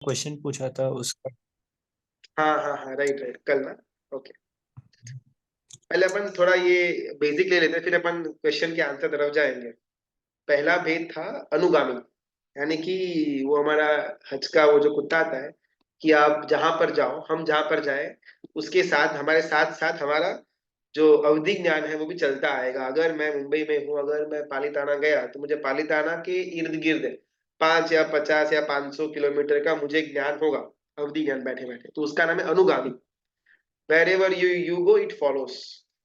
Question पूछा था उसका। हाँ हाँ हाँ, राइट राइट, कल ना। ओके, पहले अपन थोड़ा ये बेसिक ले लेते हैं, फिर अपन क्वेश्चन के आंसर तरफ जाएंगे। पहला भेद था अनुगामी, यानी कि वो हमारा हज का वो जो कुत्ता आता है, कि आप जहां पर जाओ, हम जहां पर जाए, उसके साथ हमारे साथ साथ हमारा जो अवधि ज्ञान है वो भी चलता आएगा। अगर मैं मुंबई में हूँ, अगर मैं पालीताना गया, तो मुझे पालीताना के इर्द गिर्द 5 या 50 या 500 किलोमीटर का मुझे ज्ञान होगा, अवधि ज्ञान बैठे बैठे, तो उसका नाम है अनुगामी। Wherever you go it follows.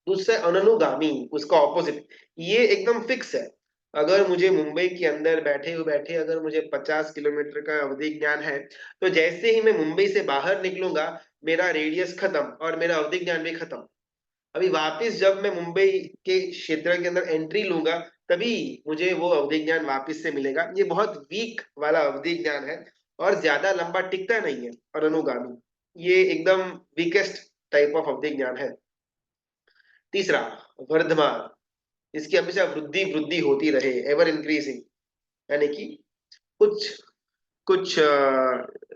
दूसरा अनुगामी, उसका ऑपोजिट, ये एकदम फिक्स है। अगर मुझे मुंबई के अंदर बैठे हुए बैठे अगर मुझे 50 किलोमीटर का अवधि ज्ञान है, तो जैसे ही मैं मुंबई से बाहर निकलूंगा, मेरा रेडियस खत्म और मेरा अवधि ज्ञान भी खत्म। अभी वापस जब मैं मुंबई के क्षेत्र के अंदर एंट्री लूंगा, तभी मुझे वो अवधि ज्ञान वापस से मिलेगा। ये बहुत वीक वाला अवधि ज्ञान है और ज्यादा लंबा टिकता नहीं है। और अनुगामी, ये एकदम वीकेस्ट टाइप ऑफ अवधि ज्ञान है। तीसरा, वर्धमान, इसकी हमेशा वृद्धि वृद्धि होती रहे, एवर इंक्रीजिंग, यानी कि कुछ कुछ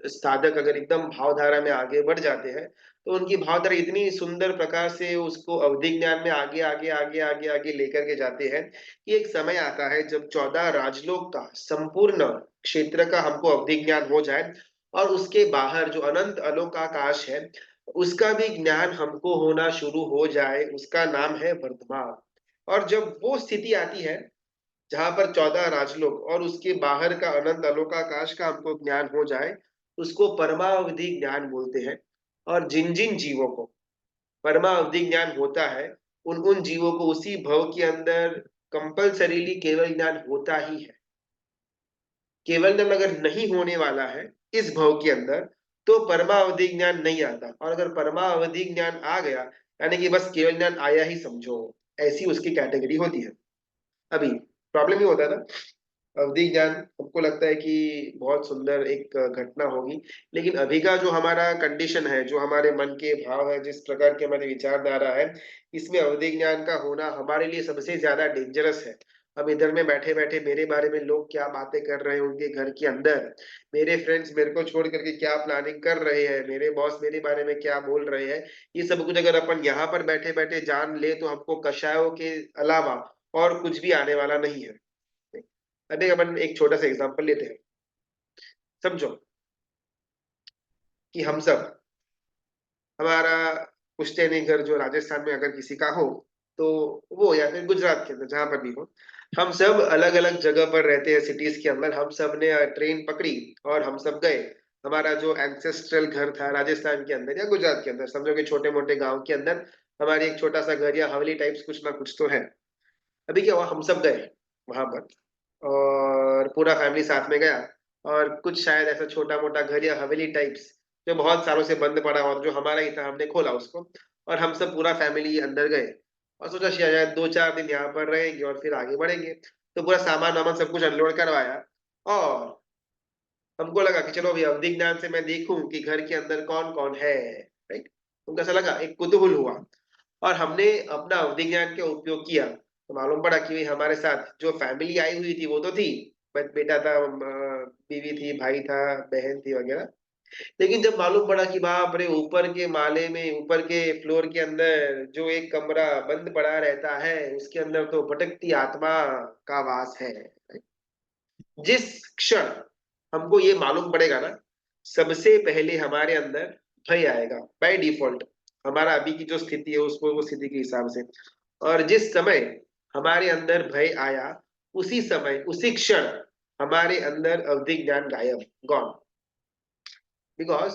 साधक अगर एकदम भावधारा में आगे बढ़ जाते हैं, तो उनकी भावधारा इतनी सुंदर प्रकार से उसको अवधि ज्ञान में आगे आगे आगे आगे आगे लेकर के जाते हैं कि एक समय आता है जब 14 राजलोक का संपूर्ण क्षेत्र का हमको अवधि ज्ञान हो जाए, और उसके बाहर जो अनंत अलोकाकाश है, उसका भी ज्ञान हमको होना शुरू हो जाए। उसका नाम है वर्धमान। और जब वो स्थिति आती है जहां पर 14 राजलोक और उसके बाहर का अनंत अलोकाकाश का हमको ज्ञान हो जाए, उसको परमावधि ज्ञान बोलते हैं। और जिन जिन जीवों को परमावधि ज्ञान होता है, उन उन जीवों को उसी भव के अंदर कंपल्सरीली केवल ज्ञान होता ही है। केवल ज्ञान अगर नहीं होने वाला है इस भव के अंदर, तो परमावधि ज्ञान नहीं आता। और अगर परमावधि ज्ञान आ गया, यानी कि बस केवल ज्ञान आया ही समझो, ऐसी उसकी कैटेगरी होती है। अभी प्रॉब्लम ये होता है ना, अवधि ज्ञान हमको लगता है कि बहुत सुंदर एक घटना होगी, लेकिन अभी का जो हमारा कंडीशन है, जो हमारे मन के भाव है, जिस प्रकार की हमारी विचारधारा है, इसमें अवधि ज्ञान का होना हमारे लिए सबसे ज्यादा डेंजरस है। अब इधर में बैठे बैठे मेरे बारे में लोग क्या बातें कर रहे हैं उनके घर के अंदर, मेरे फ्रेंड्स मेरे को छोड़ करके क्या प्लानिंग कर रहे हैं, मेरे बॉस मेरे बारे में क्या बोल रहे हैं, ये सब कुछ अगर अपन यहाँ पर बैठे बैठे जान ले, तो हमको कषायों के अलावा और कुछ भी आने वाला नहीं है। अभी अपन एक छोटा सा एग्जांपल लेते हैं। समझो कि हम सब, हमारा पुश्तैनी घर जो राजस्थान में अगर किसी का हो, तो वो, या फिर गुजरात के अंदर जहां पर भी हो, हम सब अलग अलग जगह पर रहते हैं सिटीज के अंदर। हम सब ने ट्रेन पकड़ी और हम सब गए। हमारा जो एंसेस्ट्रल घर था राजस्थान के अंदर या गुजरात के अंदर, समझो कि छोटे मोटे गांव के अंदर हमारी एक छोटा सा घर या हवेली टाइप्स कुछ ना कुछ तो है। अभी क्या हुआ, हम सब गए वहां पर, और पूरा फैमिली साथ में गया। और कुछ शायद ऐसा छोटा मोटा घर या हवेली टाइप्स जो बहुत सालों से बंद पड़ा हुआ, जो हमारा ही था, हमने खोला उसको, और हम सब पूरा फैमिली अंदर गए। और सोचा शायद 2-4 दिन यहाँ पर रहेंगे और फिर आगे बढ़ेंगे। तो पूरा सामान वामान सब कुछ अनलोड करवाया, और हमको लगा कि चलो अभी अवधि ज्ञान से मैं देखूं कि घर के अंदर कौन कौन है। राइट, तुमको ऐसा लगा, एक कुतूहल हुआ, और हमने अपना अवधि ज्ञान का उपयोग किया। तो मालूम पड़ा कि भाई हमारे साथ जो फैमिली आई हुई थी वो तो थी, बट बेटा था, बीवी थी, भाई था, बहन थी वगैरह। लेकिन जब मालूम पड़ा कि बाप रे, ऊपर के माले में, ऊपर के फ्लोर के अंदर जो एक कमरा बंद पड़ा रहता है, उसके अंदर तो भटकती आत्मा का वास है। जिस क्षण हमको ये मालूम पड़ेगा ना, सबसे पहले हमारे अंदर भय आएगा बाय डिफॉल्ट, हमारा अभी की जो स्थिति है उसको, वो स्थिति के हिसाब से। और जिस समय हमारे अंदर भय आया, उसी समय उसी क्षण हमारे अंदर अवधि ज्ञान गायब, गॉन। बिकॉज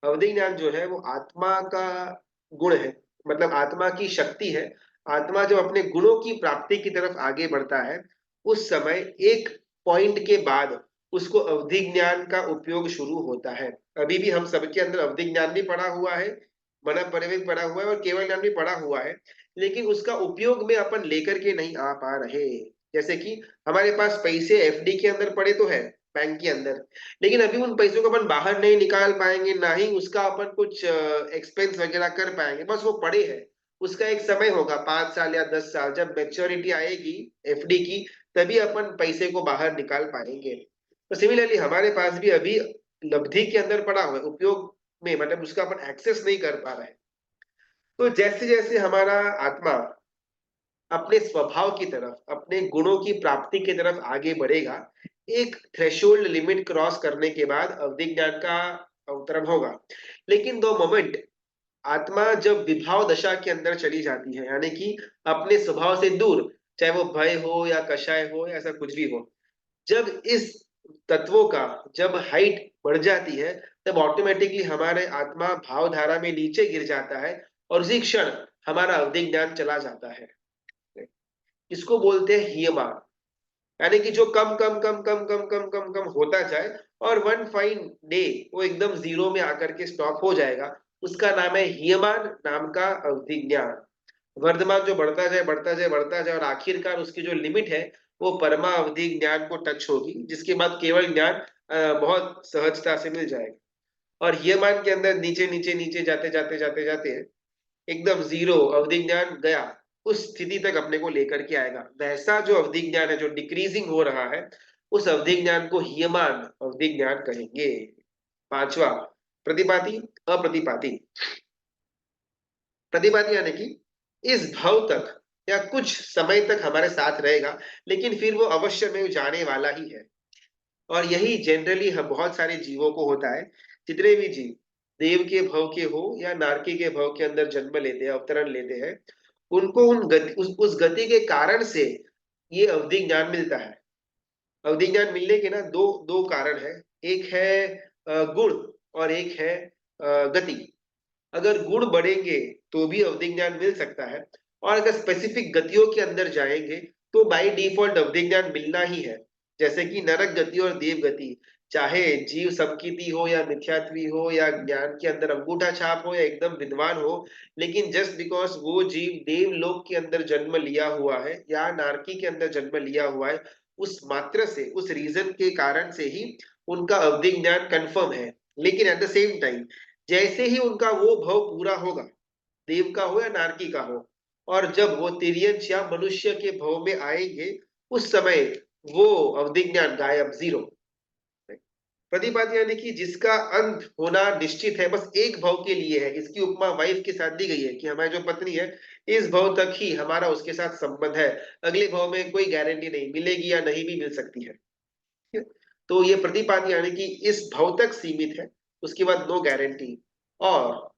अवधि ज्ञान जो है वो आत्मा का गुण है, मतलब आत्मा की शक्ति है। आत्मा जब अपने गुणों की प्राप्ति की तरफ आगे बढ़ता है, उस समय एक पॉइंट के बाद उसको अवधि ज्ञान का उपयोग शुरू होता है। अभी भी हम सबके अंदर अवधि ज्ञान भी पड़ा हुआ है, मन परिवेग पड़ा हुआ है, और केवल ज्ञान भी पड़ा हुआ है, लेकिन उसका उपयोग में अपन लेकर के नहीं आ पा रहे। जैसे कि हमारे पास पैसे एफडी के अंदर पड़े तो है, बैंक के अंदर, लेकिन अभी उन पैसों को अपन बाहर नहीं निकाल पाएंगे, ना ही उसका अपन कुछ एक्सपेंस वगैरह कर पाएंगे, बस वो पड़े हैं। उसका एक समय होगा, 5 साल या 10 साल, जब मेच्योरिटी आएगी एफडी की, तभी अपन पैसे को बाहर निकाल पाएंगे। तो सिमिलरली हमारे पास भी अभी लब्धि के अंदर पड़ा हुआ है, उपयोग में, मतलब उसका अपन एक्सेस नहीं कर पा रहे हैं। तो जैसे जैसे हमारा आत्मा अपने स्वभाव की तरफ, अपने गुणों की प्राप्ति की तरफ आगे बढ़ेगा, एक थ्रेशोल्ड लिमिट क्रॉस करने के बाद अवधि ज्ञान का अवतरण होगा। लेकिन दो मोमेंट आत्मा जब विभाव दशा के अंदर चली जाती है, यानी कि अपने स्वभाव से दूर, चाहे वो भय हो या कषाय हो या ऐसा कुछ भी हो, जब इस तत्वों का जब हाइट बढ़ जाती है, तब ऑटोमेटिकली हमारे आत्मा भावधारा में नीचे गिर जाता है और उसी क्षण हमारा अवधि ज्ञान चला जाता है। इसको बोलते हैं हीयमान, यानी कि जो कम कम कम कम कम कम कम कम होता जाए और वन फाइन डे वो एकदम जीरो में आकर के स्टॉप हो जाएगा, उसका नाम है हीयमान नाम का अवधि ज्ञान। वर्धमान जो बढ़ता जाए बढ़ता जाए बढ़ता जाए और आखिरकार उसकी जो लिमिट है वो परमा अवधि ज्ञान को टच होगी, जिसके बाद केवल ज्ञान बहुत सहजता से मिल जाएगा। और हीयमान के अंदर नीचे नीचे नीचे जाते जाते जाते जाते हैं, एकदम जीरो अवधि ज्ञान गया, उस स्थिति तक अपने को लेकर के आएगा। वैसा जो अवधि ज्ञान है जो डिक्रीजिंग हो रहा है, उस अवधि ज्ञान को हीयमान अवधि ज्ञान कहेंगे। पांचवा, प्रतिपाती अप्रतिपाती। प्रतिपाती यानी कि इस भाव तक या कुछ समय तक हमारे साथ रहेगा, लेकिन फिर वो अवश्य में जाने वाला ही है। और यही जनरली हम बहुत सारे जीवों को होता है। जितने भी जीव देव के भव के हो या नारकी के भव के अंदर जन्म लेते हैं, अवतरण लेते हैं, उनको उस गति के कारण से ये अवधि ज्ञान मिलता है। अवधि ज्ञान मिलने के ना दो दो कारण है। एक है गुण और एक है गति। अगर गुण बढ़ेंगे तो भी अवधि ज्ञान मिल सकता है, और अगर स्पेसिफिक गतियों के अंदर जाएंगे तो बाय डिफॉल्ट अवधि ज्ञान मिलना ही है। जैसे कि नरक गति और देव गति, चाहे जीव समकीर्ति हो या मिथ्यात्वी हो या ज्ञान के अंदर अंगूठा छाप हो या एकदम विद्वान हो, लेकिन जस्ट बिकॉज वो जीव देव लोक के अंदर जन्म लिया हुआ है या नारकी के अंदर जन्म लिया हुआ है, उस मात्र से, उस रीजन के कारण से ही उनका अवधि ज्ञान कंफर्म है। लेकिन एट द सेम टाइम जैसे ही उनका वो भव पूरा होगा, देव का हो या नारकी का हो, और जब वो तिर्यंश या मनुष्य के भव में आएंगे, उस समय वो अवधि ज्ञान गायब, जीरो। प्रतिपाद यानी कि जिसका अंत होना निश्चित है, बस एक भव के लिए है। इसकी उपमा वाइफ के साथ दी गई है कि हमारी जो पत्नी है, इस भव तक ही हमारा उसके साथ संबंध है, अगले भव में कोई गारंटी नहीं, मिलेगी या नहीं भी मिल सकती है। तो ये प्रतिपाद यानी कि इस भव तक सीमित है, उसके बाद नो गारंटी। और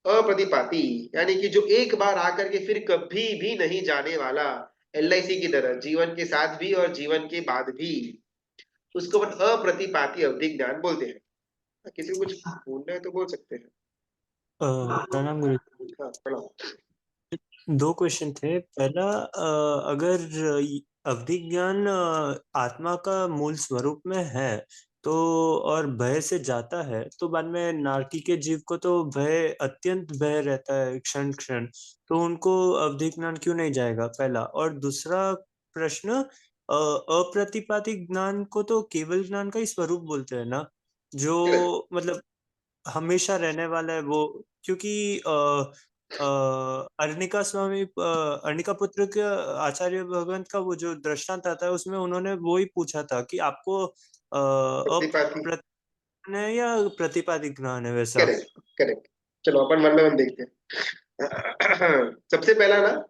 अप्रतिपाती यानी कि जो एक बार आकर के फिर कभी भी नहीं जाने वाला, एलआईसी की तरह, जीवन के साथ भी और जीवन के बाद भी, उसको अपन अप्रतिपाती अवधि ज्ञान बोलते हैं। किसी को कुछ बोलना है तो बोल सकते हैं। प्रणाम गुरु। हाँ, प्रणाम। दो क्वेश्चन थे। पहला, अगर अवधि ज्ञान आत्मा का मूल स्वरूप में है तो, और भय से जाता है तो बाद में नारकी के जीव को तो भय, अत्यंत भय रहता है क्षण क्षण, तो उनको अवधि ज्ञान क्यों नहीं जाएगा? पहला। और दूसरा प्रश्न, अप्रतिपाती ज्ञान को तो केवल ज्ञान का ही स्वरूप बोलते हैं ना, जो मतलब हमेशा रहने वाला है वो। क्योंकि अर्णिका पुत्र के आचार्य भगवंत का वो जो दृष्टांत आता है उसमें उन्होंने वो ही पूछा था कि आपको प्रतिपाती, अप्रतिपादन है या प्रतिपादित ज्ञान है, वैसा। Correct correct. चलो अपन वन बाय वन देखते हैं। सबसे पहला ना,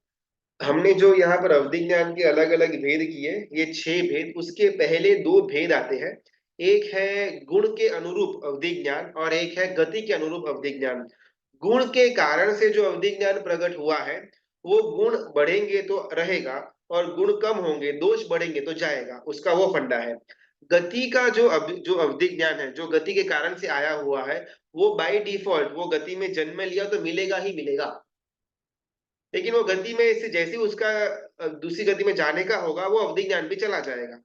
हमने जो यहाँ पर अवधि ज्ञान के अलग अलग भेद किए, ये 6 भेद, उसके पहले 2 भेद आते हैं। एक है गुण के अनुरूप अवधि ज्ञान और एक है गति के अनुरूप अवधि ज्ञान। गुण के कारण से जो अवधि ज्ञान प्रकट हुआ है, वो गुण बढ़ेंगे तो रहेगा और गुण कम होंगे, दोष बढ़ेंगे तो जाएगा, उसका वो फंडा है। गति का जो अवधि ज्ञान है, जो गति के कारण से आया हुआ है, वो बाय डिफॉल्ट वो गति में जन्म लिया तो मिलेगा ही मिलेगा। लेकिन वो गति में से जैसे ही उसका दूसरी गति में जाने का होगा, वो अवधि ज्ञान भी चला जाएगा।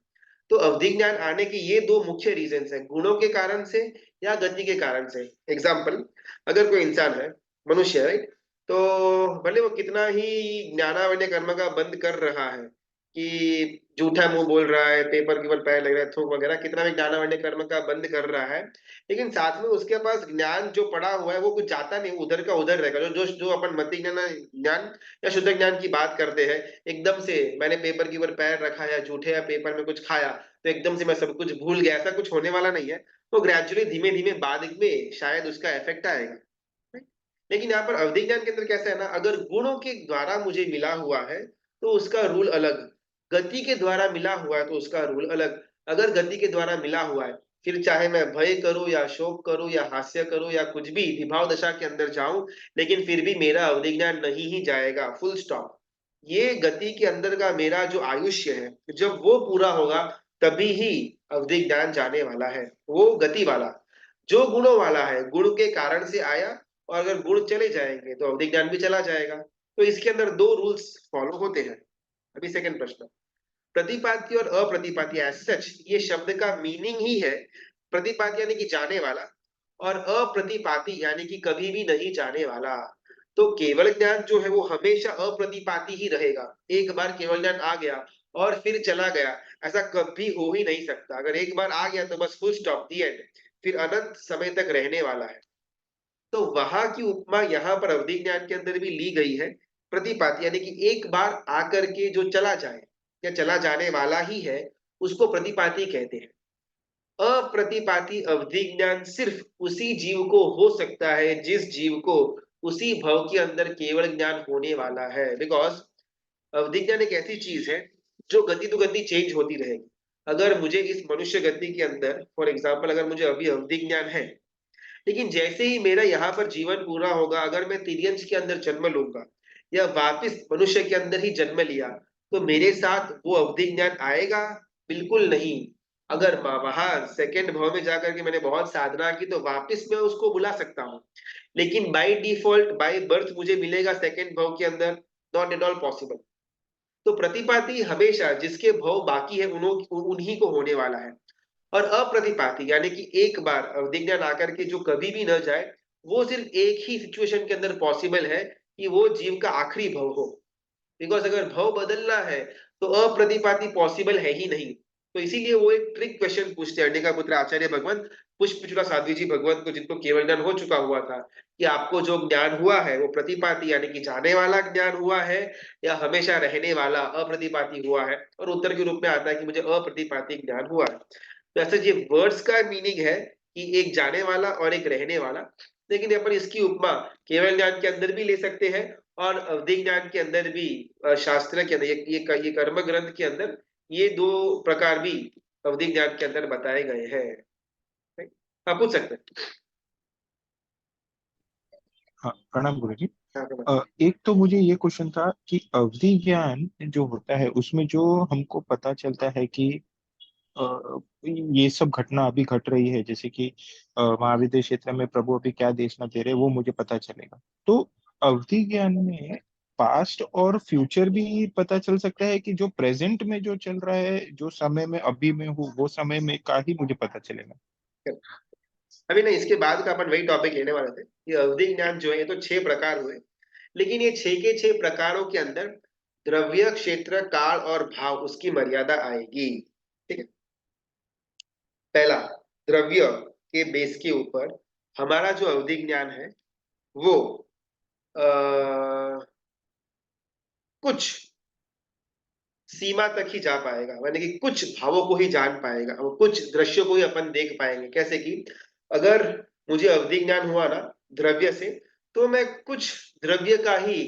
तो अवधि ज्ञान आने की ये 2 मुख्य रीजन है, गुणों के कारण से या गति के कारण से। एग्जाम्पल, अगर कोई इंसान है, मनुष्य है, तो भले वो कितना ही ज्ञानावन्य कर्म का बंद कर रहा है, कि झूठा मुंह बोल रहा है, पेपर के ऊपर पैर लग रहा है, थूक वगैरह, कितना भी ज्ञानावन्य कर्म का बंद कर रहा है, लेकिन साथ में उसके पास ज्ञान जो पड़ा हुआ है वो कुछ जाता नहीं, उधर का उधर रहेगा। जो जो जो अपन मति ज्ञान ज्ञान या शुद्ध ज्ञान की बात करते हैं, एकदम से मैंने पेपर के ऊपर पैर रखा या झूठे या पेपर में कुछ खाया तो एकदम से मैं सब कुछ भूल गया, ऐसा कुछ होने वाला नहीं है। तो ग्रेजुअली धीमे धीमे बाद में शायद उसका इफेक्ट आएगा। लेकिन यहाँ पर अवधि ज्ञान के अंदर कैसा है ना, अगर गुणों के द्वारा मुझे मिला हुआ है तो उसका रूल अलग, गति के द्वारा मिला हुआ है तो उसका रूल अलग। अगर गति के द्वारा मिला हुआ है, फिर चाहे मैं भय करूं या शोक करूं या हास्य करूं या कुछ भी विभाव दशा के अंदर जाऊं, लेकिन फिर भी मेरा अवधि ज्ञान नहीं ही जाएगा, फुल स्टॉप। ये गति के अंदर का मेरा जो आयुष्य है, जब वो पूरा होगा तभी ही अवधि ज्ञान जाने वाला है, वो गति वाला। जो गुणों वाला है, गुण के कारण से आया, और अगर गुण चले जाएंगे तो अवधि ज्ञान भी चला जाएगा। तो इसके अंदर दो रूल्स फॉलो होते हैं। अभी सेकंड प्रश्न, प्रतिपाती और अप्रतिपाती एज सच ये शब्द का मीनिंग ही है प्रतिपाती यानी कि जाने वाला, और अप्रतिपाती यानी कि कभी भी नहीं जाने वाला। तो केवल ज्ञान जो है वो हमेशा अप्रतिपाती ही रहेगा। एक बार केवल ज्ञान आ गया और फिर चला गया, ऐसा कभी हो ही नहीं सकता। अगर एक बार आ गया तो बस फुल स्टॉप, दी एंड, फिर अनंत समय तक रहने वाला है। तो वहां की उपमा यहाँ पर अवधि ज्ञान के अंदर भी ली गई है, प्रतिपाती यानी कि एक बार आकर के जो चला जाए या चला जाने वाला ही है, उसको प्रतिपाती कहते हैं। अप्रतिपाती अवधि ज्ञान सिर्फ उसी जीव को हो सकता है जिस जीव को उसी भव के अंदर केवल ज्ञान होने वाला है। बिकॉज अवधि ज्ञान एक ऐसी चीज है जो गति तो गति चेंज होती रहेगी। अगर मुझे इस मनुष्य गति के अंदर फॉर एग्जाम्पल अगर मुझे अभी अवधि ज्ञान है, लेकिन जैसे ही मेरा यहाँ पर जीवन पूरा होगा, अगर मैं तिर्यंश के अंदर जन्म लूंगा या वापिस मनुष्य के अंदर ही जन्म लिया, तो मेरे साथ वो अवधि ज्ञान आएगा? बिल्कुल नहीं। अगर वहां सेकंड भाव में जाकर के मैंने बहुत साधना की तो वापिस मैं उसको बुला सकता हूँ, लेकिन बाय डिफॉल्ट बाय बर्थ मुझे मिलेगा सेकंड भाव के अंदर? Not at all possible. तो प्रतिपाती हमेशा जिसके भाव बाकी है उन्हीं को होने वाला है। और अप्रतिपाती यानी कि एक बार अवधि ज्ञान आकर के जो कभी भी न जाए, वो सिर्फ एक ही सिचुएशन के अंदर पॉसिबल है कि वो जीव का आखिरी भव हो। बिकॉज अगर भव बदलना है तो अप्रतिपाती पॉसिबल है ही नहीं। तो इसीलिए वो एक ट्रिक क्वेश्चन पूछते हैं का पुत्र आचार्य भगवंत पुष्पचूड़ा साध्वी जी भगवंत को, जिनको केवल ज्ञान हो चुका हुआ था, कि आपको जो ज्ञान हुआ है वो प्रतिपाती यानी कि जाने वाला ज्ञान हुआ है या हमेशा रहने वाला अप्रतिपाती हुआ है? और उत्तर के रूप में आता है कि मुझे अप्रतिपाती ज्ञान हुआ है। तो ऐसे ये वर्ड्स का मीनिंग है कि एक जाने वाला और एक रहने वाला। लेकिन अपन इसकी उपमा केवल ज्ञान के अंदर भी ले सकते हैं और अवधि ज्ञान के अंदर भी, शास्त्र के अंदर ये कर्म ग्रंथ के अंदर ये दो प्रकार भी अवधि ज्ञान के अंदर बताए गए हैं। आप पूछ सकते हैं। हाँ, प्रणाम गुरु जी। हाँ, एक तो मुझे ये क्वेश्चन था कि अवधि ज्ञान जो होता है उसमें जो हमको पता चलता है कि अ, ये सब घटना अभी घट रही है, जैसे कि महाविद्य क्षेत्र में प्रभु अभी क्या देशना दे रहे हैं वो मुझे पता चलेगा। तो अवधि ज्ञान में पास्ट और फ्यूचर भी पता चल सकता है कि जो प्रेजेंट में जो चल रहा है, जो समय में अभी में हूँ वो समय में का ही मुझे पता चलेगा। अभी ना इसके बाद का अपन वही टॉपिक लेने वाले थे। ये अवधि ज्ञान जो है ये तो 6 प्रकार हुए, लेकिन ये 6 के 6 प्रकारों के अंदर द्रव्य क्षेत्र काल और भाव उसकी मर्यादा आएगी। ठीक है। पहला, द्रव्य के बेस के ऊपर हमारा जो अवधि ज्ञान है वो आ, कुछ सीमा तक ही जा पाएगा, यानी कि कुछ भावों को ही जान पाएगा, और कुछ दृश्यों को ही अपन देख पाएंगे। कैसे कि अगर मुझे अवधि ज्ञान हुआ ना द्रव्य से, तो मैं कुछ द्रव्य का ही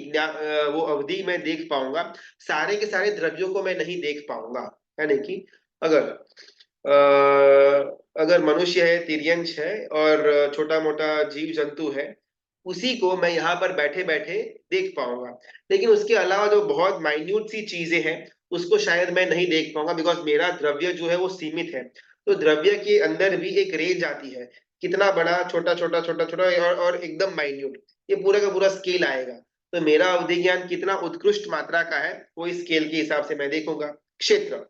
वो अवधि में देख पाऊंगा, सारे के सारे द्रव्यों को मैं नहीं देख पाऊंगा। यानी कि अगर अगर मनुष्य है, तिर्यंश है और छोटा मोटा जीव जंतु है, उसी को मैं यहाँ पर बैठे बैठे देख पाऊंगा। लेकिन उसके अलावा जो बहुत माइन्यूट सी चीजें हैं उसको शायद मैं नहीं देख पाऊंगा, बिकॉज मेरा द्रव्य जो है वो सीमित है। तो द्रव्य के अंदर भी एक रेंज आती है, कितना बड़ा, छोटा छोटा छोटा छोटा और एकदम माइन्यूट, ये पूरा का पूरा स्केल आएगा। तो मेरा अवधि ज्ञान कितना उत्कृष्ट मात्रा का है वो इस स्केल के हिसाब से मैं देखूंगा। क्षेत्र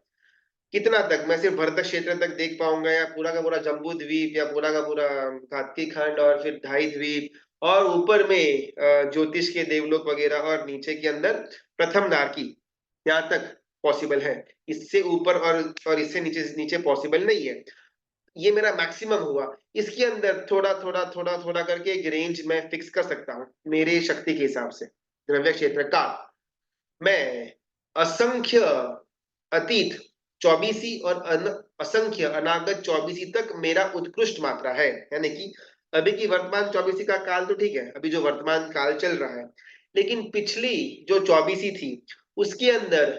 कितना तक, मैं सिर्फ भरतक क्षेत्र तक देख पाऊंगा या पूरा का पूरा जम्बू द्वीप या पूरा का पूरा घातकी खंड और फिर ढाई द्वीप, और ऊपर में ज्योतिष के देवलोक वगैरह, और नीचे के अंदर प्रथम नारकी, यहाँ तक पॉसिबल है। इससे ऊपर और इससे नीचे नीचे पॉसिबल नहीं है। ये मेरा मैक्सिमम हुआ। इसके अंदर थोड़ा थोड़ा थोड़ा थोड़ा करके एक रेंज मैं फिक्स कर सकता हूँ मेरे शक्ति के हिसाब से। द्रव्य क्षेत्र का मैं असंख्य अतीत, चौबीसी और असंख्य अनागत चौबीसी तक मेरा उत्कृष्ट मात्रा है। यानी कि अभी की वर्तमान चौबीसी का काल तो ठीक है, अभी जो वर्तमान काल चल रहा है, लेकिन पिछली जो चौबीसी थी उसके अंदर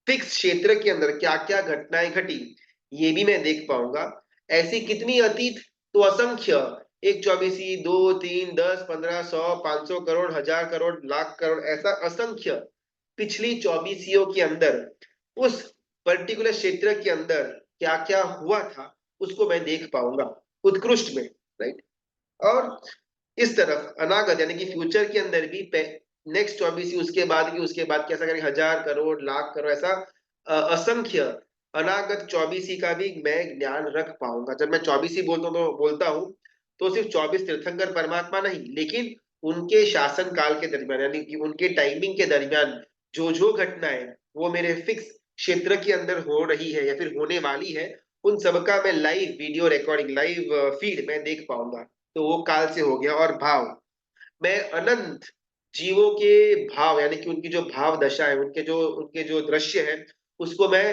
फिक्स क्षेत्र के अंदर क्या क्या घटनाएं घटी, ये भी मैं देख पाऊंगा। ऐसी कितनी अतीत, तो असंख्य, एक चौबीसी, 2, 3, 10, 15, 100, 500 करोड़, 1000 करोड़, लाख करोड़, ऐसा असंख्य पिछली चौबीसियों के अंदर उस पर्टिकुलर क्षेत्र के अंदर क्या क्या हुआ था उसको मैं देख पाऊंगा उत्कृष्ट में, राइट। और इस तरफ अनागत यानी कि फ्यूचर के अंदर भी नेक्स्ट चौबीसी, उसके बाद की, उसके बाद कैसा करेंगे, 1000 करोड़, लाख करोड़, ऐसा असंख्य अनागत चौबीसी का भी मैं ज्ञान रख पाऊंगा। जब मैं चौबीसी बोलता हूँ तो सिर्फ 24 तीर्थंकर परमात्मा नहीं, लेकिन उनके शासन काल के दरमियान यानी कि उनके टाइमिंग के दरमियान जो जो घटनाएं वो मेरे फिक्स क्षेत्र के अंदर हो रही है या फिर होने वाली है, उन सबका मैं live video recording, live feed मैं देख पाऊंगा। तो वो काल से हो गया। और भाव, मैं अनंत जीवों के भाव यानी कि उनकी जो भाव दशा है, उनके जो दृश्य है, उसको मैं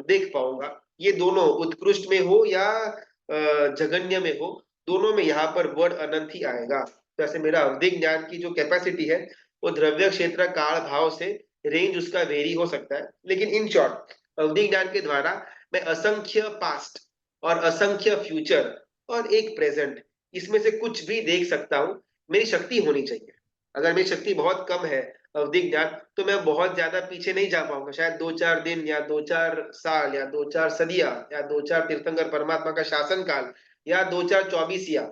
देख पाऊंगा। ये दोनों उत्कृष्ट में हो या जगन्य में हो, दोनों में यहाँ पर वर्ड अनंत ही आएगा। जैसे मेरा अवधिक ज्ञान की जो कैपेसिटी है वो द्रव्य क्षेत्र काल भाव से रेंज उसका वेरी हो सकता है, लेकिन इन शॉर्ट अवधिक ज्ञान के द्वारा मैं असंख्य पास्ट और असंख्य फ्यूचर और एक प्रेजेंट, इसमें से कुछ भी देख सकता हूं। मेरी शक्ति होनी चाहिए। अगर मेरी शक्ति बहुत कम है अवधि ज्ञान, तो मैं बहुत ज्यादा पीछे नहीं जा पाऊंगा। शायद 2-4 दिन या 2-4 साल या 2-4 सदियां या 2-4 तीर्थंकर परमात्मा का शासन काल या 2-4 चौबीसिया,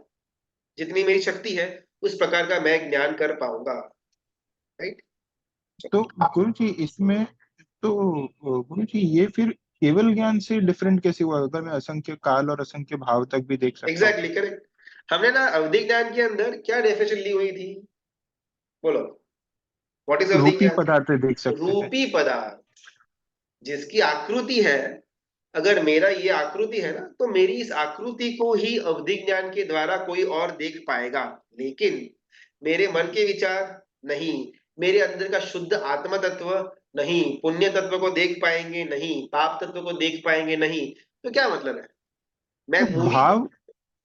जितनी मेरी शक्ति है उस प्रकार का मैं ज्ञान कर पाऊंगा, राइट। तो गुरु जी इसमें, तो गुरु जी ये फिर केवल ज्ञान से डिफरेंट कैसे हुआ? अगर मैं असंख्य काल और असंख्य भाव तक भी देख सकता हूँ एग्जैक्टली करेक्ट। हमने ना अवधि ज्ञान के अंदर क्या डेफिनेशन ली हुई थी, बोलो, व्हाट इज तो अवधि रूपी ज्ञान? पदार्थ देख सकते थे। रूपी पदार्थ, जिसकी आकृति है। अगर मेरा ये आकृति है ना, तो मेरी इस आकृति को ही अवधि ज्ञान के द्वारा कोई और देख पाएगा, लेकिन मेरे मन के विचार नहीं, मेरे अंदर का शुद्ध आत्म तत्व नहीं, पुण्य तत्व को देख पाएंगे नहीं, पाप तत्व को देख पाएंगे नहीं। तो क्या मतलब है, मैं तो मूवी, भाव,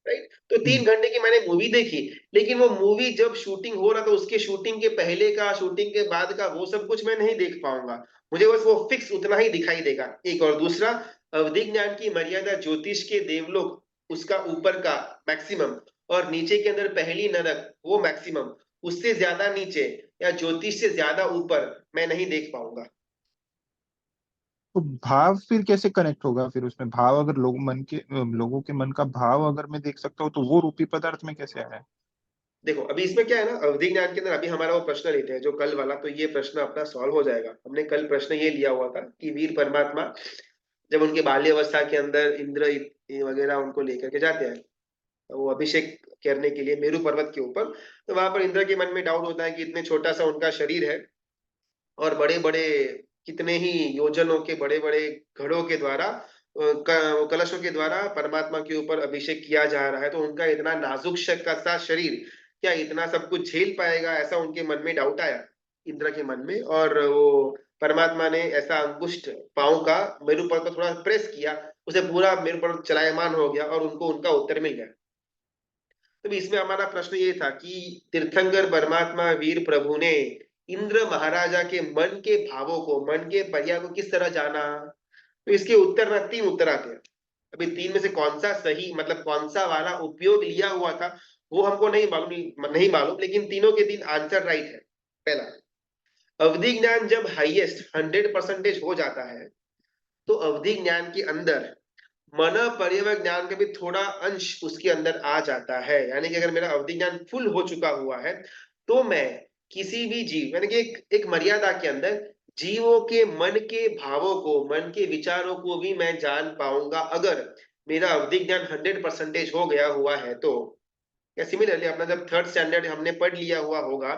राइट, तो 3 घंटे की मैंने मूवी देखी, लेकिन वो मूवी जब शूटिंग हो रहा था उसके शूटिंग के पहले का, शूटिंग के बाद का, वो सब कुछ मैं नहीं देख पाऊंगा। मुझे बस वो फिक्स उतना ही दिखाई देगा, एक। और दूसरा, अवधि ज्ञान की मर्यादा ज्योतिष के देवलोक, उसका ऊपर का मैक्सिमम, और नीचे के अंदर पहली नरक वो मैक्सिमम, उससे ज्यादा नीचे या ज्योतिष से ज्यादा ऊपर मैं नहीं देख पाऊंगा। तो भाव फिर कैसे कनेक्ट होगा? फिर उसमें भाव, अगर लोगों के मन का भाव अगर मैं देख सकता हूँ, तो वो रूपी पदार्थ में कैसे आया है? देखो अभी इसमें क्या है ना, अवधि ज्ञान के अंदर अभी हमारा वो प्रश्न लेते हैं जो कल वाला, तो ये प्रश्न अपना सॉल्व हो जाएगा। हमने कल प्रश्न ये लिया हुआ था कि वीर परमात्मा जब उनके बाल्यावस्था के अंदर इंद्र वगैरह उनको लेकर के जाते हैं, तो वो अभिषेक करने के लिए मेरू पर्वत के ऊपर, तो वहां पर इंद्र के मन में डाउट होता है कि इतने छोटा सा उनका शरीर है और बड़े बड़े कितने ही योजनों के बड़े बड़े घड़ों के द्वारा कलशों के द्वारा परमात्मा के ऊपर अभिषेक किया जा रहा है, तो उनका इतना नाजुक सा शरीर क्या इतना सब कुछ झेल पाएगा, ऐसा उनके मन में डाउट आया इंद्र के मन में। और वो परमात्मा ने ऐसा अंगुष्ठ पांव का मेरू पर्वत पर थोड़ा प्रेस किया, उसे पूरा मेरू पर्वत चलायमान हो गया और उनको उनका उत्तर मिल गया। तो इसमें हमारा प्रश्न ये था कि तीर्थंकर परमात्मा वीर प्रभु ने इंद्र महाराजा के मन के भावों को, मन के पर्याय को किस तरह जाना? तो इसके उत्तर ना 3 उत्तर आते हैं। अभी 3 में से कौन सा सही, मतलब कौन सा वाला उपयोग लिया हुआ था, वो हमको नहीं मालूम, लेकिन तीनों के 3 आंसर राइट है। पहला, अवधि ज्ञान जब हाईएस्ट 100% हो जाता है, तो अवधि ज्ञान के अंदर मन पर्यवय ज्ञान का भी थोड़ा अंश उसके अंदर आ जाता है। यानी कि अगर मेरा अवधि ज्ञान फुल हो चुका हुआ है, तो मैं किसी भी जीव यानी कि एक मर्यादा के अंदर जीवों के मन के भावों को, मन के विचारों को भी मैं जान पाऊंगा, अगर मेरा अवधि ज्ञान 100% हो गया हुआ है तो। या सिमिलरली अपना जब 3rd स्टैंडर्ड हमने पढ़ लिया हुआ होगा,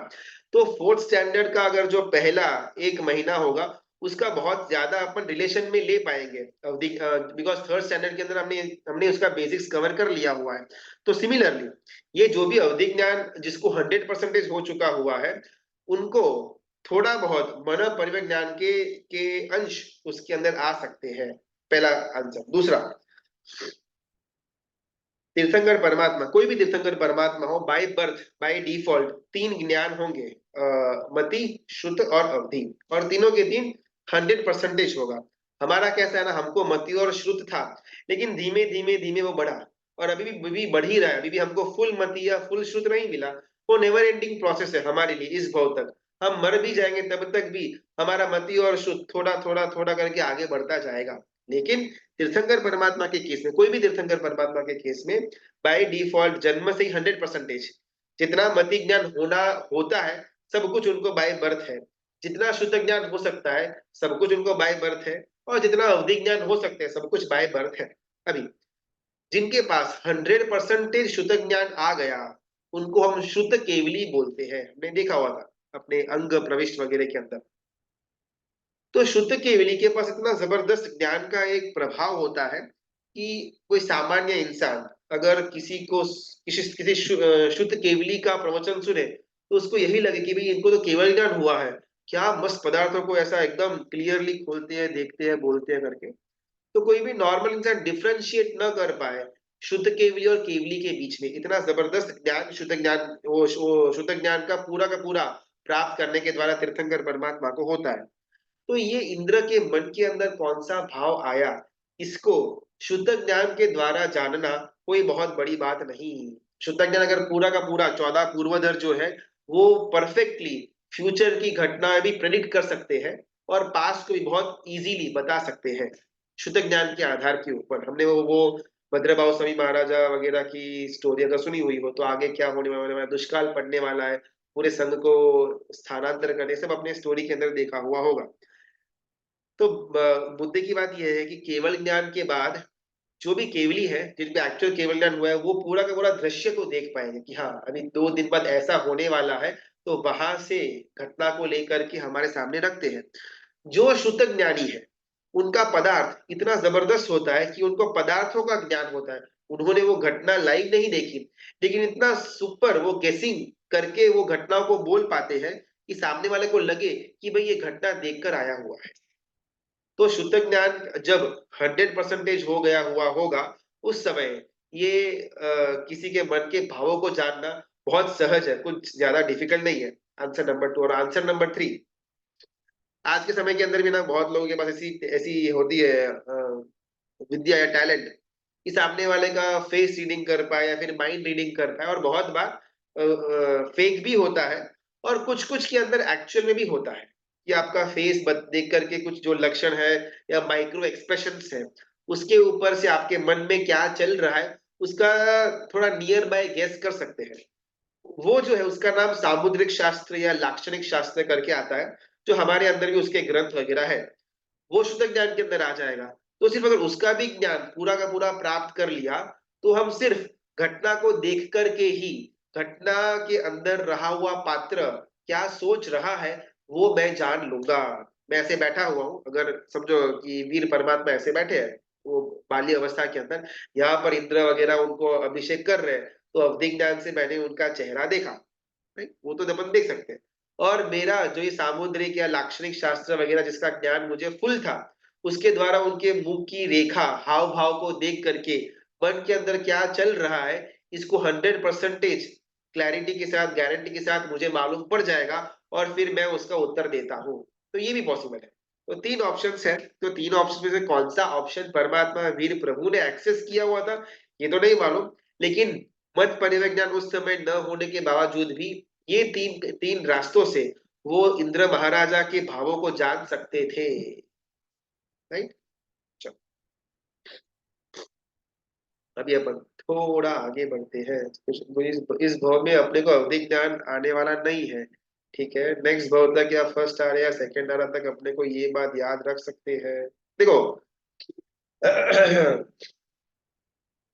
तो 4th स्टैंडर्ड का अगर जो पहला 1 महीना होगा, उसका बहुत ज्यादा अपन रिलेशन में ले पाएंगे अवधि, बिकॉज 3rd स्टैंडर्ड के अंदर हमने हमने उसका बेसिक्स कवर कर लिया हुआ है। तो सिमिलरली ये जो भी अवधि ज्ञान जिसको 100% हो चुका हुआ है, उनको थोड़ा बहुत मन परिवय ज्ञान के अंश उसके अंदर आ सकते हैं। पहला आंसर। दूसरा, तीर्थंकर परमात्मा, कोई भी तीर्थंकर परमात्मा हो, बाय बर्थ बाय डिफॉल्ट तीन ज्ञान होंगे, मति, श्रुत और अवधि, और तीनों के तीन 100% होगा। हमारा कैसा है ना, हमको मति और श्रुत था, लेकिन धीमे धीमे धीमे वो बढ़ा, और अभी भी बढ़ ही रहा है। अभी भी हमको फुल मति या फुल श्रुत नहीं मिला। वो नेवर एंडिंग प्रोसेस है हमारे लिए इस भाव तक। हम मर भी जाएंगे तब तक भी हमारा मति और श्रुत थोड़ा थोड़ा थोड़ा करके आगे बढ़ता जाएगा। लेकिन तीर्थंकर परमात्मा के केस में, कोई भी तीर्थंकर परमात्मा के केस में, बाय डिफॉल्ट जन्म से ही 100% जितना मति ज्ञान होना होता है सब कुछ उनको बाय बर्थ है। जितना शुद्ध ज्ञान हो सकता है सब कुछ उनको बाय बर्थ है, और जितना अवधि ज्ञान हो सकते हैं सब कुछ बाय बर्थ है। अभी जिनके पास 100% शुद्ध ज्ञान आ गया उनको हम शुद्ध केवली बोलते हैं। हमने देखा हुआ था अपने अंग प्रविष्ट वगैरह के अंदर। तो शुद्ध केवली के पास इतना जबरदस्त ज्ञान का एक प्रभाव होता है कि कोई सामान्य इंसान अगर किसी शुद्ध केवली का प्रवचन सुने तो उसको यही लगे कि भाई इनको तो केवल ज्ञान हुआ है, क्या मस्त पदार्थों को ऐसा एकदम क्लियरली खोलते हैं, देखते हैं, बोलते हैं करके। तो कोई भी नॉर्मल इंसान डिफरेंशिएट न कर पाए शुद्ध केवली और केवली के बीच में, इतना जबरदस्त ज्ञान, शुद्ध ज्ञान, वो शुद्ध ज्ञान का पूरा प्राप्त करने के द्वारा तीर्थंकर परमात्मा को होता है। तो ये इंद्र के मन के अंदर कौन सा भाव आया, इसको शुद्ध ज्ञान के द्वारा जानना कोई बहुत बड़ी बात नहीं। शुद्ध ज्ञान अगर पूरा का पूरा 14 पूर्वधर जो है वो परफेक्टली फ्यूचर की घटनाएं भी प्रेडिक्ट कर सकते हैं और पास्ट को भी बहुत इजीली बता सकते हैं शुद्ध ज्ञान के आधार के ऊपर। हमने वो भद्रभाव स्वामी महाराजा वगैरह की स्टोरी अगर सुनी हुई हो, तो आगे क्या होने वाला है, दुष्काल पड़ने वाला है, पूरे संघ को स्थानांतर करने, सब अपने स्टोरी के अंदर देखा हुआ होगा। तो मुद्दे की बात यह है कि केवल ज्ञान के बाद जो भी केवली है, जिनपे एक्चुअल केवल ज्ञान हुआ है, वो पूरा का पूरा दृश्य को देख पाएंगे कि हाँ अभी 2 दिन बाद ऐसा होने वाला है, तो वहां से घटना को लेकर के हमारे सामने रखते हैं। जो शुद्ध ज्ञानी है उनका पदार्थ इतना जबरदस्त होता है कि उनको पदार्थों का ज्ञान होता है। उन्होंने वो घटना लाइव नहीं देखी, लेकिन इतना सुपर वो गेसिंग करके वो घटनाओं को बोल पाते हैं कि सामने वाले को लगे कि भाई ये घटना देखकर आया हुआ है। तो शुद्ध ज्ञान जब 100% हो गया हुआ होगा उस समय ये किसी के मन के भावों को जानना बहुत सहज है, कुछ ज्यादा डिफिकल्ट नहीं है। Answer number 2। और आंसर नंबर 3, आज के समय के अंदर भी ना बहुत लोगों के पास ऐसी ऐसी होती है विद्या या टैलेंट कि सामने वाले का फेस रीडिंग कर पाए या फिर माइंड रीडिंग कर पाए, और बहुत बार फेक भी होता है और कुछ कुछ के अंदर एक्चुअल में भी होता है कि आपका फेस देख करके कुछ जो लक्षण है या माइक्रो एक्सप्रेशंस है उसके ऊपर से आपके मन में क्या चल रहा है उसका थोड़ा नियर बाय गेस कर सकते हैं। वो जो है उसका नाम सामुद्रिक शास्त्र या लाक्षणिक शास्त्र करके आता है, जो हमारे अंदर भी उसके ग्रंथ वगैरह है। वो शुद्ध ज्ञान के अंदर आ जाएगा। तो सिर्फ अगर उसका भी ज्ञान पूरा का पूरा प्राप्त कर लिया तो हम सिर्फ घटना को देख करके ही घटना के अंदर रहा हुआ पात्र क्या सोच रहा है वो मैं जान लूंगा। मैं ऐसे बैठा हुआ हूं, अगर समझो कि वीर परमात्मा ऐसे बैठे हैं वो बाल्य अवस्था के अंदर, यहाँ पर इंद्र वगैरह उनको अभिषेक कर रहे हैं, तो अवधि ज्ञान से मैंने उनका चेहरा देखा, राइट? वो तो अपन देख सकते हैं। और मेरा जो ये सामुद्रिक या लाक्षणिक शास्त्र वगैरह जिसका ज्ञान मुझे फुल था, उसके द्वारा उनके मुख की रेखा, हाव भाव को देख करके मन के अंदर क्या चल रहा है इसको 100% क्लैरिटी के साथ, गारंटी के साथ मुझे मालूम पड़ जाएगा, और फिर मैं उसका उत्तर देता हूँ। तो ये भी पॉसिबल है। तो 3 ऑप्शंस है, तो 3 ऑप्शन में से कौन सा ऑप्शन परमात्मा वीर प्रभु ने एक्सेस किया हुआ था ये तो नहीं मालूम, लेकिन मत परिविज्ञान उस समय न होने के बावजूद भी ये तीन तीन रास्तों से वो इंद्र महाराजा के भावों को जान सकते थे, राइट? चलो अभी अपन थोड़ा आगे बढ़ते हैं। इस भाव में अपने को अवधि ज्ञान आने वाला नहीं है, ठीक है। नेक्स्ट भाव तक या फर्स्ट आ रहा या सेकंड आ रहा तक अपने को ये बात याद रख सकते हैं। देखो